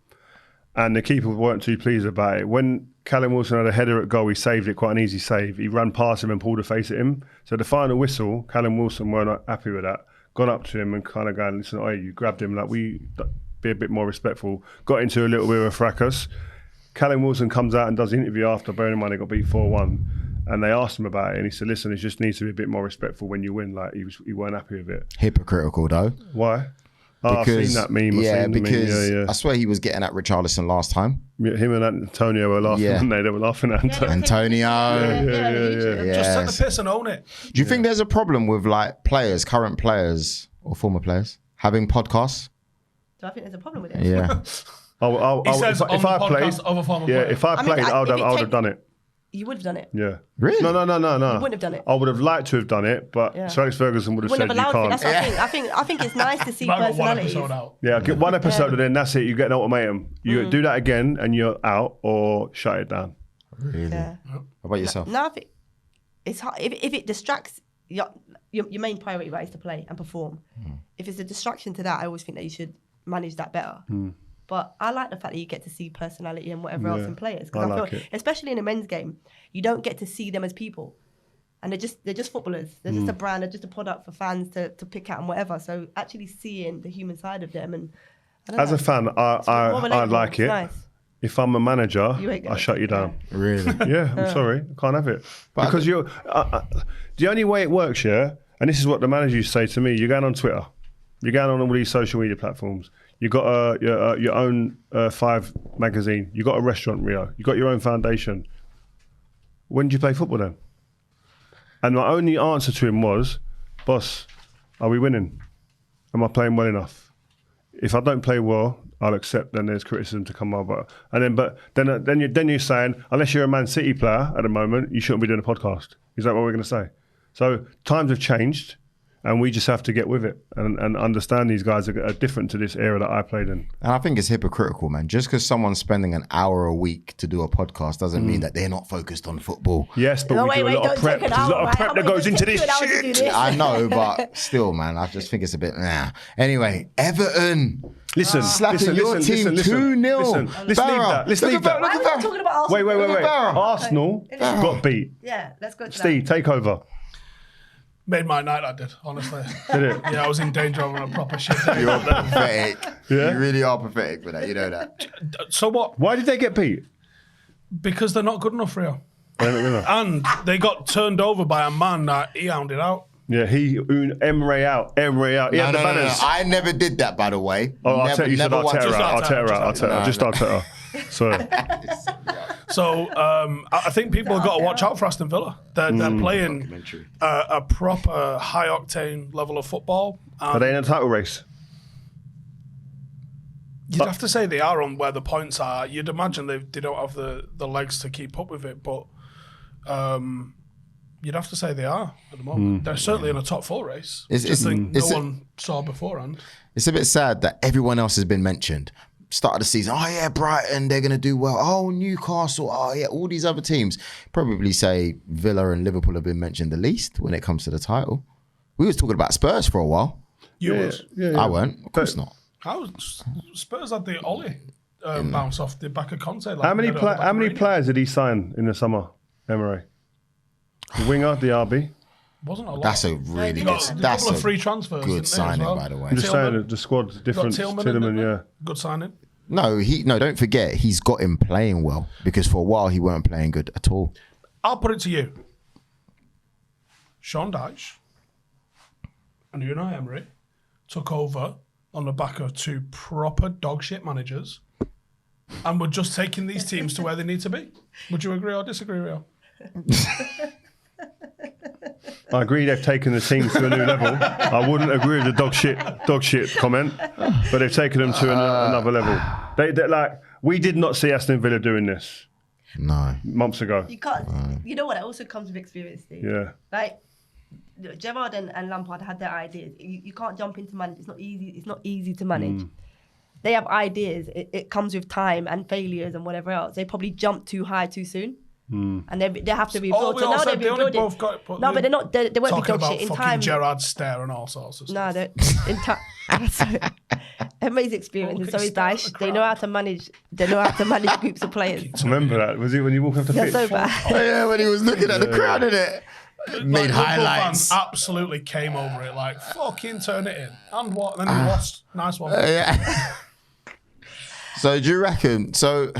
and the keeper weren't too pleased about it. When Callum Wilson had a header at goal, he saved it, quite an easy save. He ran past him and pulled a face at him. So the final whistle, Callum Wilson weren't happy with that. Gone up to him and kind of going, listen, oh, you grabbed him, like we be a bit more respectful. Got into a little bit of a fracas. Callum Wilson comes out and does the interview after, bearing in mind they got beat 4-1. And they asked him about it, and he said, listen, it just needs to be a bit more respectful when you win. Like, he weren't happy with it. hypocritical though. Why? I've seen that meme. Yeah, I've seen the meme. because I swear he was getting at Richarlison last time. Yeah, him and Antonio were laughing, Yeah. weren't they? They were laughing at Antonio. Antonio. Yeah. Just take Yes. the piss and own it. Do you think there's a problem with like players, current players or former players, having podcasts? Do I think there's a problem with it? Yeah. He says on if the I podcast played, of a former yeah, player. if I I mean, played, I would if it have take- done it. You would have done it. Yeah. Really? No. You wouldn't have done it. I would have liked to have done it, but Yeah. Sir Alex Ferguson would have Wouldn't said have you allowed it. can't. That's what I think. I think it's nice to see Might have got one personalities. episode out. Yeah, get one episode and then that's it. You get an ultimatum. You do that again and you're out, or shut it down. Really? Yeah. How about yourself? No, I think it's hard. If it distracts your main priority, right, is to play and perform. If it's a distraction to that, I always think that you should manage that better. But I like the fact that you get to see personality and whatever else in players. Because I I like feel, it. especially in a men's game, you don't get to see them as people. And they're just footballers. They're just a brand. They're just a product for fans to pick out and whatever. So actually seeing the human side of them, and I don't As know, a fan, more I relatable. like It's it. nice. If I'm a manager, You ain't gonna I shut you take it, down. Really? Yeah, I'm sorry, I can't have it. Because you're the only way it works, yeah. And this is what the manager used to say to me: you're going on Twitter, you're going on all these social media platforms. You got your own 5 magazine. You got a restaurant, Rio. You got your own foundation. When do you play football then? And my only answer to him was, "Boss, are we winning? Am I playing well enough? if I don't play well, I'll accept then there's criticism to come over. But then you're saying, unless you're a Man City player at the moment, you shouldn't be doing a podcast. Is that what we're going to say? So times have changed. And we just have to get with it and understand these guys are different to this era that I played in. And I think it's hypocritical, man. Just because someone's spending an hour a week to do a podcast doesn't mean that they're not focused on football. Yes, but we do a lot of prep. There's a lot of prep that goes into this shit. I know, but still, man, I just think it's a bit, nah. Anyway, Everton. Listen, slapping your team 2-0. Let's leave that. Let's leave that. Why are we not talking about Arsenal? Wait. Arsenal got beat. Yeah, let's go to Steve, take over. Made my night, I did, honestly. Did it? Yeah, I was in danger of a proper shit day. You're pathetic. Yeah? You really are pathetic for that. You know that. So what? Why did they get beat? Because they're not good enough, Rio. Yeah, And they got turned over by a man that he hounded out. Emre out. He had the banners. No. I never did that, by the way. Oh, I'll tell you, never Arteta. Just Arteta. Sorry. So I think people have got to watch out for Aston Villa. They're playing a proper high octane level of football. Are they in a title race? You'd have to say they are on where the points are. You'd imagine they don't have the legs to keep up with it, but you'd have to say they are at the moment. They're certainly in a top 4 race. No one saw beforehand. It's a bit sad that everyone else has been mentioned. Start of the season, oh yeah, Brighton, they're going to do well. Oh, Newcastle, oh yeah, all these other teams. Probably say Villa and Liverpool have been mentioned the least when it comes to the title. We was talking about Spurs for a while. You was. I weren't. Of course not. Spurs had the Ollie bounce off the back of Conte. Like How many players did he sign in the summer, Emery? The winger, the RB. Wasn't a lot. That's a really got good. a That's couple a of free transfers. good signing, by the way. I'm just saying the squad's different. Tillman, yeah. Good signing. No, don't forget, he's got him playing well because for a while he weren't playing good at all. I'll put it to you. Sean Dyche and Unai Emery took over on the back of 2 proper dog shit managers and were just taking these teams to where they need to be. Would you agree or disagree, Rio? I agree they've taken the teams to a new level. I wouldn't agree with the dog shit comment, but they've taken them to another level. We did not see Aston Villa doing this. No. Months ago. You can't. You know what? It also comes with experience, Steve. Yeah. Like Gerrard and Lampard had their ideas. You can't jump into manage. It's not easy. It's not easy to manage. They have ideas. It comes with time and failures and whatever else. They probably jumped too high too soon. And they have to rebuild. We so all now said they're they only rebuilding. both got it, No, but they're not. They won't be talking dog about shit in fucking time. Gerrard's stare and all sorts of stuff. No, they're in time. Emery's experience, and so is Dyche. They know how to manage. They know how to manage groups of players. Remember that? Was it when you walk off the pitch? They're so bad. Oh, yeah, when he was looking at the crowd, innit? Made Liverpool highlights. fans absolutely came over it, like fucking turn it in. And what? And then he lost. Nice one. Yeah. So do you reckon? So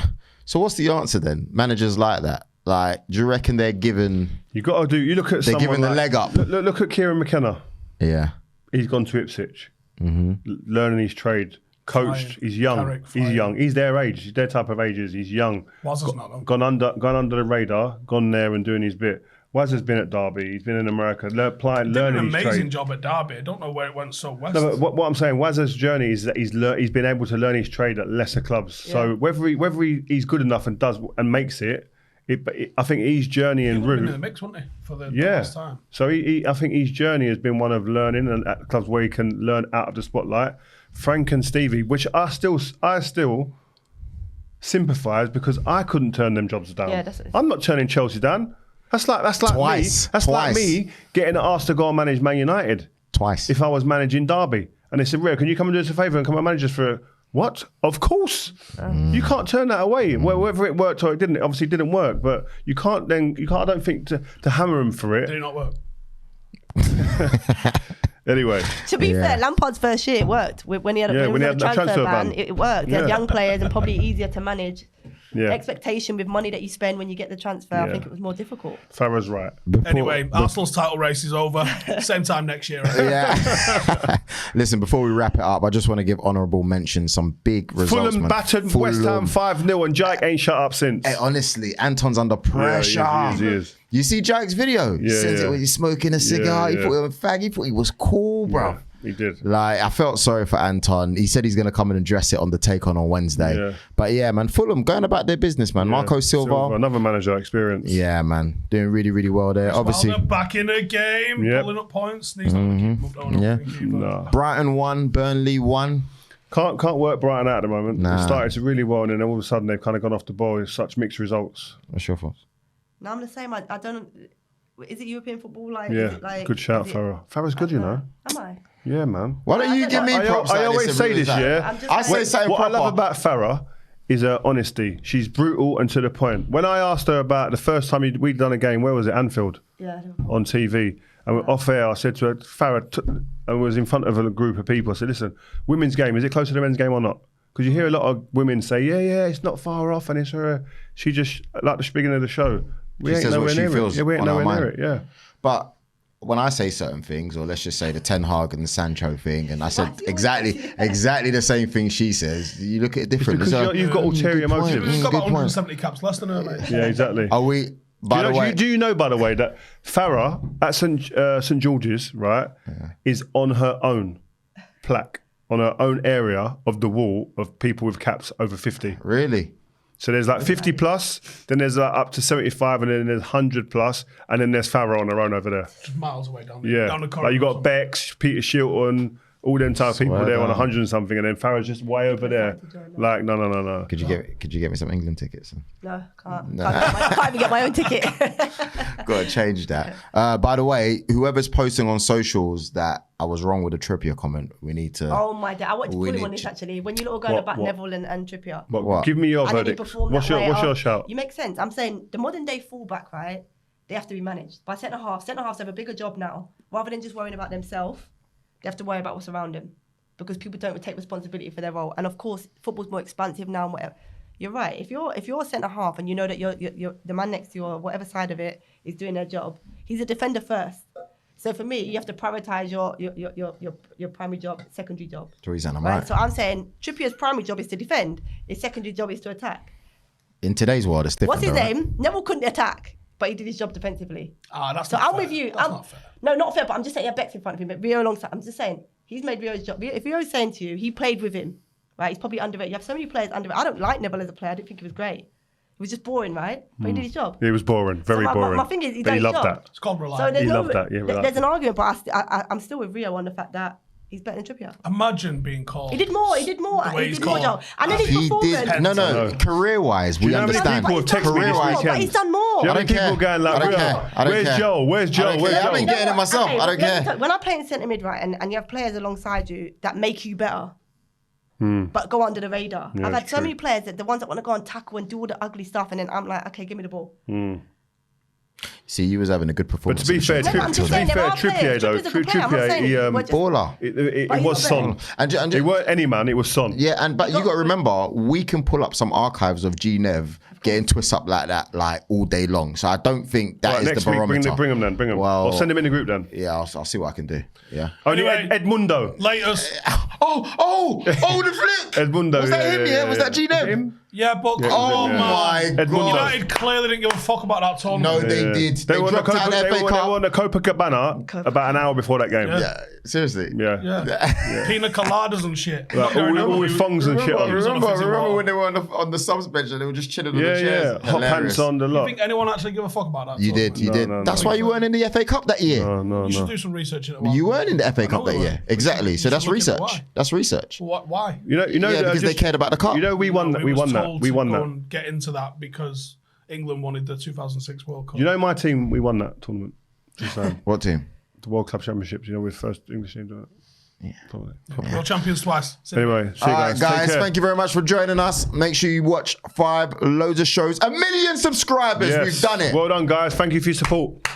what's the answer then? Managers like that. Like, do you reckon they're given? You got to do. You look at. They're giving the leg up. Look at Kieran McKenna. Yeah. He's gone to Ipswich, learning his trade. Coached. He's young. He's young. He's their age. He's their type of ages. He's young. Wazza's not though. Gone under the radar. Gone there and doing his bit. Waz has been at Derby. He's been in America, learning his trade. Did an amazing job at Derby. I don't know where it went so west. No, but what I'm saying, Waz's journey is that he's been able to learn his trade at lesser clubs. Yeah. So whether he's good enough and does and makes it, I think his journey and route. Been in the mix, wouldn't he, for the last time? So I think his journey has been one of learning and at clubs where he can learn out of the spotlight. Frank and Stevie, which I still sympathise because I couldn't turn them jobs down. Yeah, I'm not turning Chelsea down. That's like Twice. me. That's like me getting asked to go and manage Man United. Twice. If I was managing Derby. And they said, Rio, can you come and do us a favour and come and manage us for what? Of course. You can't turn that away. Whether it worked or it didn't, it obviously didn't work. But you can't, I don't think, to hammer him for it. Did it not work? Anyway. To be fair, Lampard's first year it worked. When he had a transfer ban, it worked. He had young players and probably easier to manage. The expectation with money that you spend when you get the transfer, I think it was more difficult. Farah's right. Anyway, Arsenal's title race is over. Same time next year. Right? Yeah. Listen, before we wrap it up, I just want to give honourable mention some big results. Fulham battered West Ham 5-0 and Jack ain't shut up since. Hey, honestly, Anton's under pressure. Yeah, he is. You see Jack's video? He sends it when he's smoking a cigar. He thought he was a fag. He thought he was cool, bro. He did. Like, I felt sorry for Anton. He said he's going to come in and dress it on the take on Wednesday. Yeah. But yeah, man, Fulham going about their business, man. Marco Silva. Another manager experience. Yeah, man. Doing really, really well there. Obviously. Wilder back in the game, pulling up points. He's not going to keep them up, though, I don't think either. No. Brighton won, Burnley won. Can't work Brighton out at the moment. Nah. They started to really well, and then all of a sudden they've kind of gone off the ball with such mixed results. What's your thoughts? No, I'm the same. I don't. Is it European football? Like, Yeah, is it like, good shout, Farah. Farah's good, you know. Am I? Yeah, man. Why don't you give me props? I always say this, yeah. I say something What I proper. love about Farah is her honesty. She's brutal and to the point. When I asked her about the first time we'd done a game, where was it? Anfield. Yeah. On TV. And off air, I said to her, Farah, I was in front of a group of people. I said, listen, women's game, is it closer to the men's game or not? Because you hear a lot of women say, yeah, it's not far off, and it's her. She just, like the beginning of the show, we ain't says what nowhere she near feels it. Yeah, we ain't on her nowhere near mind. it, yeah. But when I say certain things, or let's just say the Ten Hag and the Sancho thing, and I said exactly the same thing she says, you look at it differently. Because you've got ulterior point. motives. He's got Good about point. 170 caps less than her, mate. Yeah, exactly. Are we? By the way, Do you know, by the way, that Farah at St George's, right, is on her own plaque, on her own area of the wall of people with caps over 50. really? So there's like 50 plus, then there's like up to 75, and then there's 100 plus, and then there's Farah on her own over there. Just miles away down Yeah, the corridor. like you got Bex, Peter Shilton, all them type of people Swear there on down. 100 and something, and then Farah's just way over there. Like, no. Could you get me some England tickets? No, can't even get my own ticket. Got to change that. By the way, whoever's posting on socials that I was wrong with the Trippier comment, we need to. Oh my God, I want to We pull him need on this to- actually. When you lot were going What, about what? Neville and Trippier. But What? give me your And then he verdict. performed What's that your way. shout? You make sense. I'm saying the modern day fullback, right? They have to be managed by centre half. Centre halves have a bigger job now. Rather than just worrying about themselves, they have to worry about what's around them, because people don't take responsibility for their role. And of course, football's more expansive now and whatever. You're right. If you're a centre half and you know that you're the man next to you or whatever side of it is doing their job, he's a defender first. So for me, you have to prioritise your primary job, secondary job. Teresa, I'm Right? right. So I'm saying Trippier's primary job is to defend. His secondary job is to attack. In today's world, it's different. What's his though, right? name? Neville couldn't attack, but he did his job defensively. That's So not I'm fair. with you. That's not fair. No, not fair, but I'm just saying he had Bex in front of him, but Rio alongside. I'm just saying, he's made Rio's job. If Rio's saying to you, he played with him, right? He's probably underrated. You have so many players underrated. I don't like Neville as a player. I didn't think he was great. He was just boring, right? But he did his job. It was boring, very So boring. my thing is, he but done he his loved job. that. It's called So reliable. there's He no, loved that, yeah, there's an argument, but I'm still with Rio on the fact that he's better than Trippier. Imagine being called. He did more. The way He he's did more called. job. And then his He performance. did. No. No. Career-wise, we you know how many understand. people have texted me this Career-wise, weekend? But he's done more. Do you know how many I don't people care. going like, I don't Rio, care. I don't where's care. Joe? Where's I Joe? don't Where's care. Joe? I've been getting it myself. I don't care. When I play in centre mid, right, and you have players alongside you that make you better, but go under the radar. Yeah, I've had it's so true. many players that the ones that want to go and tackle and do all the ugly stuff, and then I'm like, okay, give me the ball. See, you was having a good But performance. to be fair, No, I'm just saying there are Trippier players. though, Trippier's a good player. I'm not Trippier, saying he, we're just- baller. it But he's was not Son. And It weren't any man, it was Son. Yeah, but you got to remember, we can pull up some archives of G Nev getting twist up like that, like all day long. So I don't think that Right, is next the week, barometer. bring him then, bring him. Well, Or send him in the group then. Yeah, I'll see what I can do. Yeah. Only Anyway. Edmundo. Latest. Oh, the flick. Edmundo. Was that him? Yeah, was that G Nev? Him? Yeah, but Yeah, Oh yeah. my Edmundo. god. United clearly didn't give a fuck about that tournament. No, they did. They won the dropped out of the FA they Cup. won the Copacabana about an hour before that game. Yeah. Yeah, seriously. Yeah. Yeah. Pina coladas and shit. Like, Not all going with over. thongs and shit on. He was on a fizzy Remember wall. when they were on the subs bench and they were just chilling on Yeah, the chairs? yeah. Hot pants on the You lot. think anyone actually give a fuck about that? You did, tournament? you did. no, That's no. why you weren't in the FA Cup that year. No, You should no. do some research in it. You weren't in the FA Cup know that we year. weren't. Exactly. So You that's should look into research. why. That's research. Why? You know, Yeah, because they cared about the cup. You know, we won that. We was won that. told We to won go that. and get into that because England wanted the 2006 World Cup. You know, my team, we won that tournament. Just saying. What team? The World Club Championships. You know, we're the first English team doing it. Yeah. Probably. You're champions twice. Anyway, see you All guys. right, Take guys, care. thank you very much for joining us. Make sure you watch 5 loads of shows. 1 million subscribers. Yes. We've done it. Well done, guys. Thank you for your support.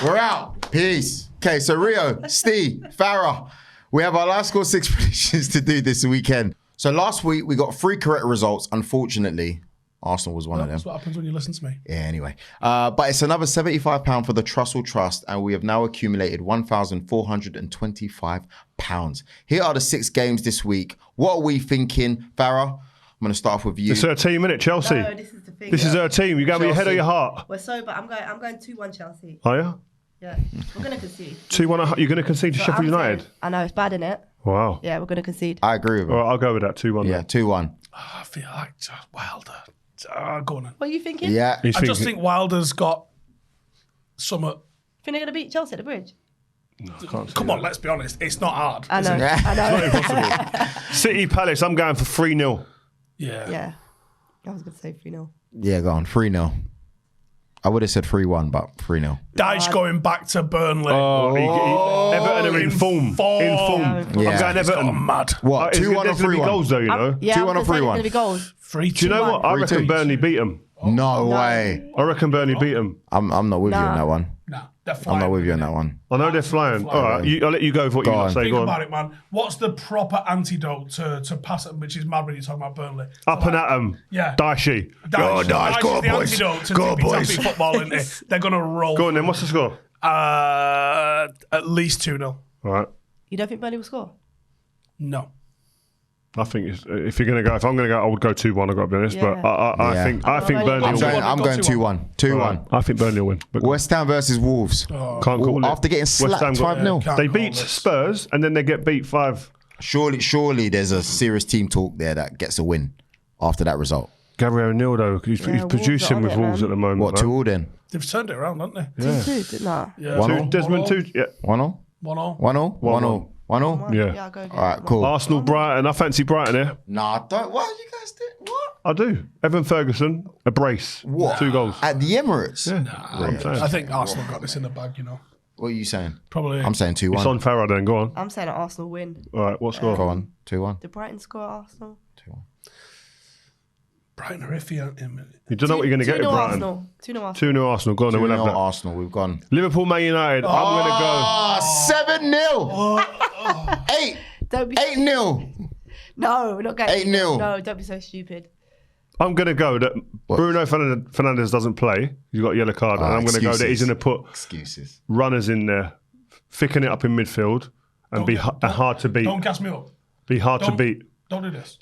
We're out. Peace. Okay, so Rio, Steve, Farah, we have our LiveScore 6 predictions to do this weekend. So last week, we got 3 correct results. Unfortunately, Arsenal was one of them. That's what happens when you listen to me. Yeah, anyway. But it's another £75 for the Trussell Trust, and we have now accumulated £1,425. Here are the 6 games this week. What are we thinking, Farah? I'm going to start off with you. It's her team, innit? Chelsea. No, this is the thing. This is her team. You got to be ahead of Chelsea. your heart. We're sober. I'm going 2-1 Chelsea. Are you? Yeah, we're going to concede. 2-1. You're going to concede to So Sheffield I'm United? saying- I know, it's bad, innit? Wow. Yeah, we're going to concede. I agree with All him. right, I'll go with that. 2-1. Yeah, 2-1. I feel like Wilder. Go on then. What are you thinking? Yeah. He's I just thinking- think Wilder's got some. Think they're going to beat Chelsea at the Bridge? I can't see Come that. on, let's be honest. It's not hard. I is know. it? I know. Impossible. City Palace, I'm going for 3-0. Yeah. Yeah. I was going to say 3-0. Yeah, go on. 3-0. I would have said 3-1, but 3-0. Dyche going back to Burnley. Everton are in form. In form. Yeah. I'm going It's gone Everton. mad. What? 2-1 or There's going to be 3-1? goals though, you know. Yeah, 2-1 or I was gonna say there's 3-1? going to be goals. 3-2. Do you know what? I 3-2. reckon Burnley beat them. No way. I reckon Burnley beat them. I'm not with you Nah. on that one. Nah, they're I'm flying. not with you on that one. I know they're flying. All right, I'll let you go with what Go you got on. to say. Think Go about on. it, man. What's the proper antidote to pass it, which is mad when you're talking about Burnley? Up and at them. Yeah. Dicey. Dyche, Dyche, Dyche go is on, the boys. antidote to Go on, tippy-tappy boys. football, isn't it? They're going to roll. Go on then. What's the score? At least 2-0. All right. You don't think Burnley will score? No. I think if I'm going to go, I would go 2-1. I've got to be honest, Yeah. but I Yeah. think I'm Burnley I'm will going, win. I'm going 2-1. 2-1. I think Burnley will win. But West Ham versus Wolves. can't call it. After getting West Ham slapped got- 5-0. Can't They call beat this. Spurs and then they get beat 5. Surely there's a serious team talk there that gets a win after that result. Gary O'Neill though, he's Wolves producing are on with it, Wolves man. at the moment. What, man. 2-all then? They've turned it around, haven't they? 2-2? Nah. Yeah. 1-all? Desmond 2. Yeah. 1-all? 1-0. 1-all? 1-all? 1-all? Yeah. Yeah, I'll go again. Alright, cool. Arsenal, Brighton. I fancy Brighton here. Nah, don't. What you guys did? What? I do. Evan Ferguson, a brace. What? 2 goals. At the Emirates? I'm saying. I think Arsenal got this in the bag, you know. What are you saying? Probably. I'm saying 2-1. It's on Farah then. Go on. I'm saying an Arsenal win. All right. What score? Go on. 2-1. Did Brighton score Arsenal? 2-1. Brighton are iffy. You don't know what you're going to get at 2-0 Brighton. Arsenal. 2-0 Arsenal. 2-0 Arsenal. Go on, then we'll have 2-0 that. Arsenal. We've gone. Liverpool, Man United. I'm going to go. Ah, 7-0. 8. Don't be 8-0. No, we're not going 8-0. No, don't be so stupid. I'm going to go that Bruno Fernandes doesn't play. He's got a yellow card. And I'm going to go that he's going to put Excuses. runners in there, thicken it up in midfield, and be hard to beat. Don't gas me up. Be hard to Don't- beat. Don't do this.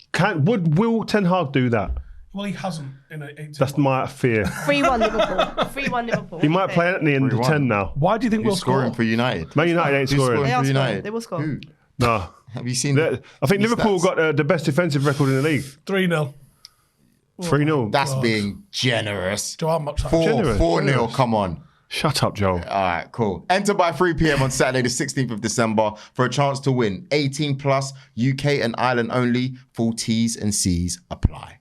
Will Ten Hag do that? Well, he hasn't in 18 That's my fear. 3-1 Liverpool. 3-1 Liverpool. He might play at the end of 10 now. Why do you think we'll Who's score? scoring for United? Man United ain't Who's scoring. They are for scoring. United? They will score. Who? No. Have you seen I think his Liverpool stats? got the best defensive record in the league. 3-0. 3-0. That's being generous. Do how much that? 4-0. Come on. Shut up, Joe. All right, cool. Enter by 3 p.m. on Saturday, the 16th of December for a chance to win. 18 plus, UK and Ireland only. Full T's and C's apply.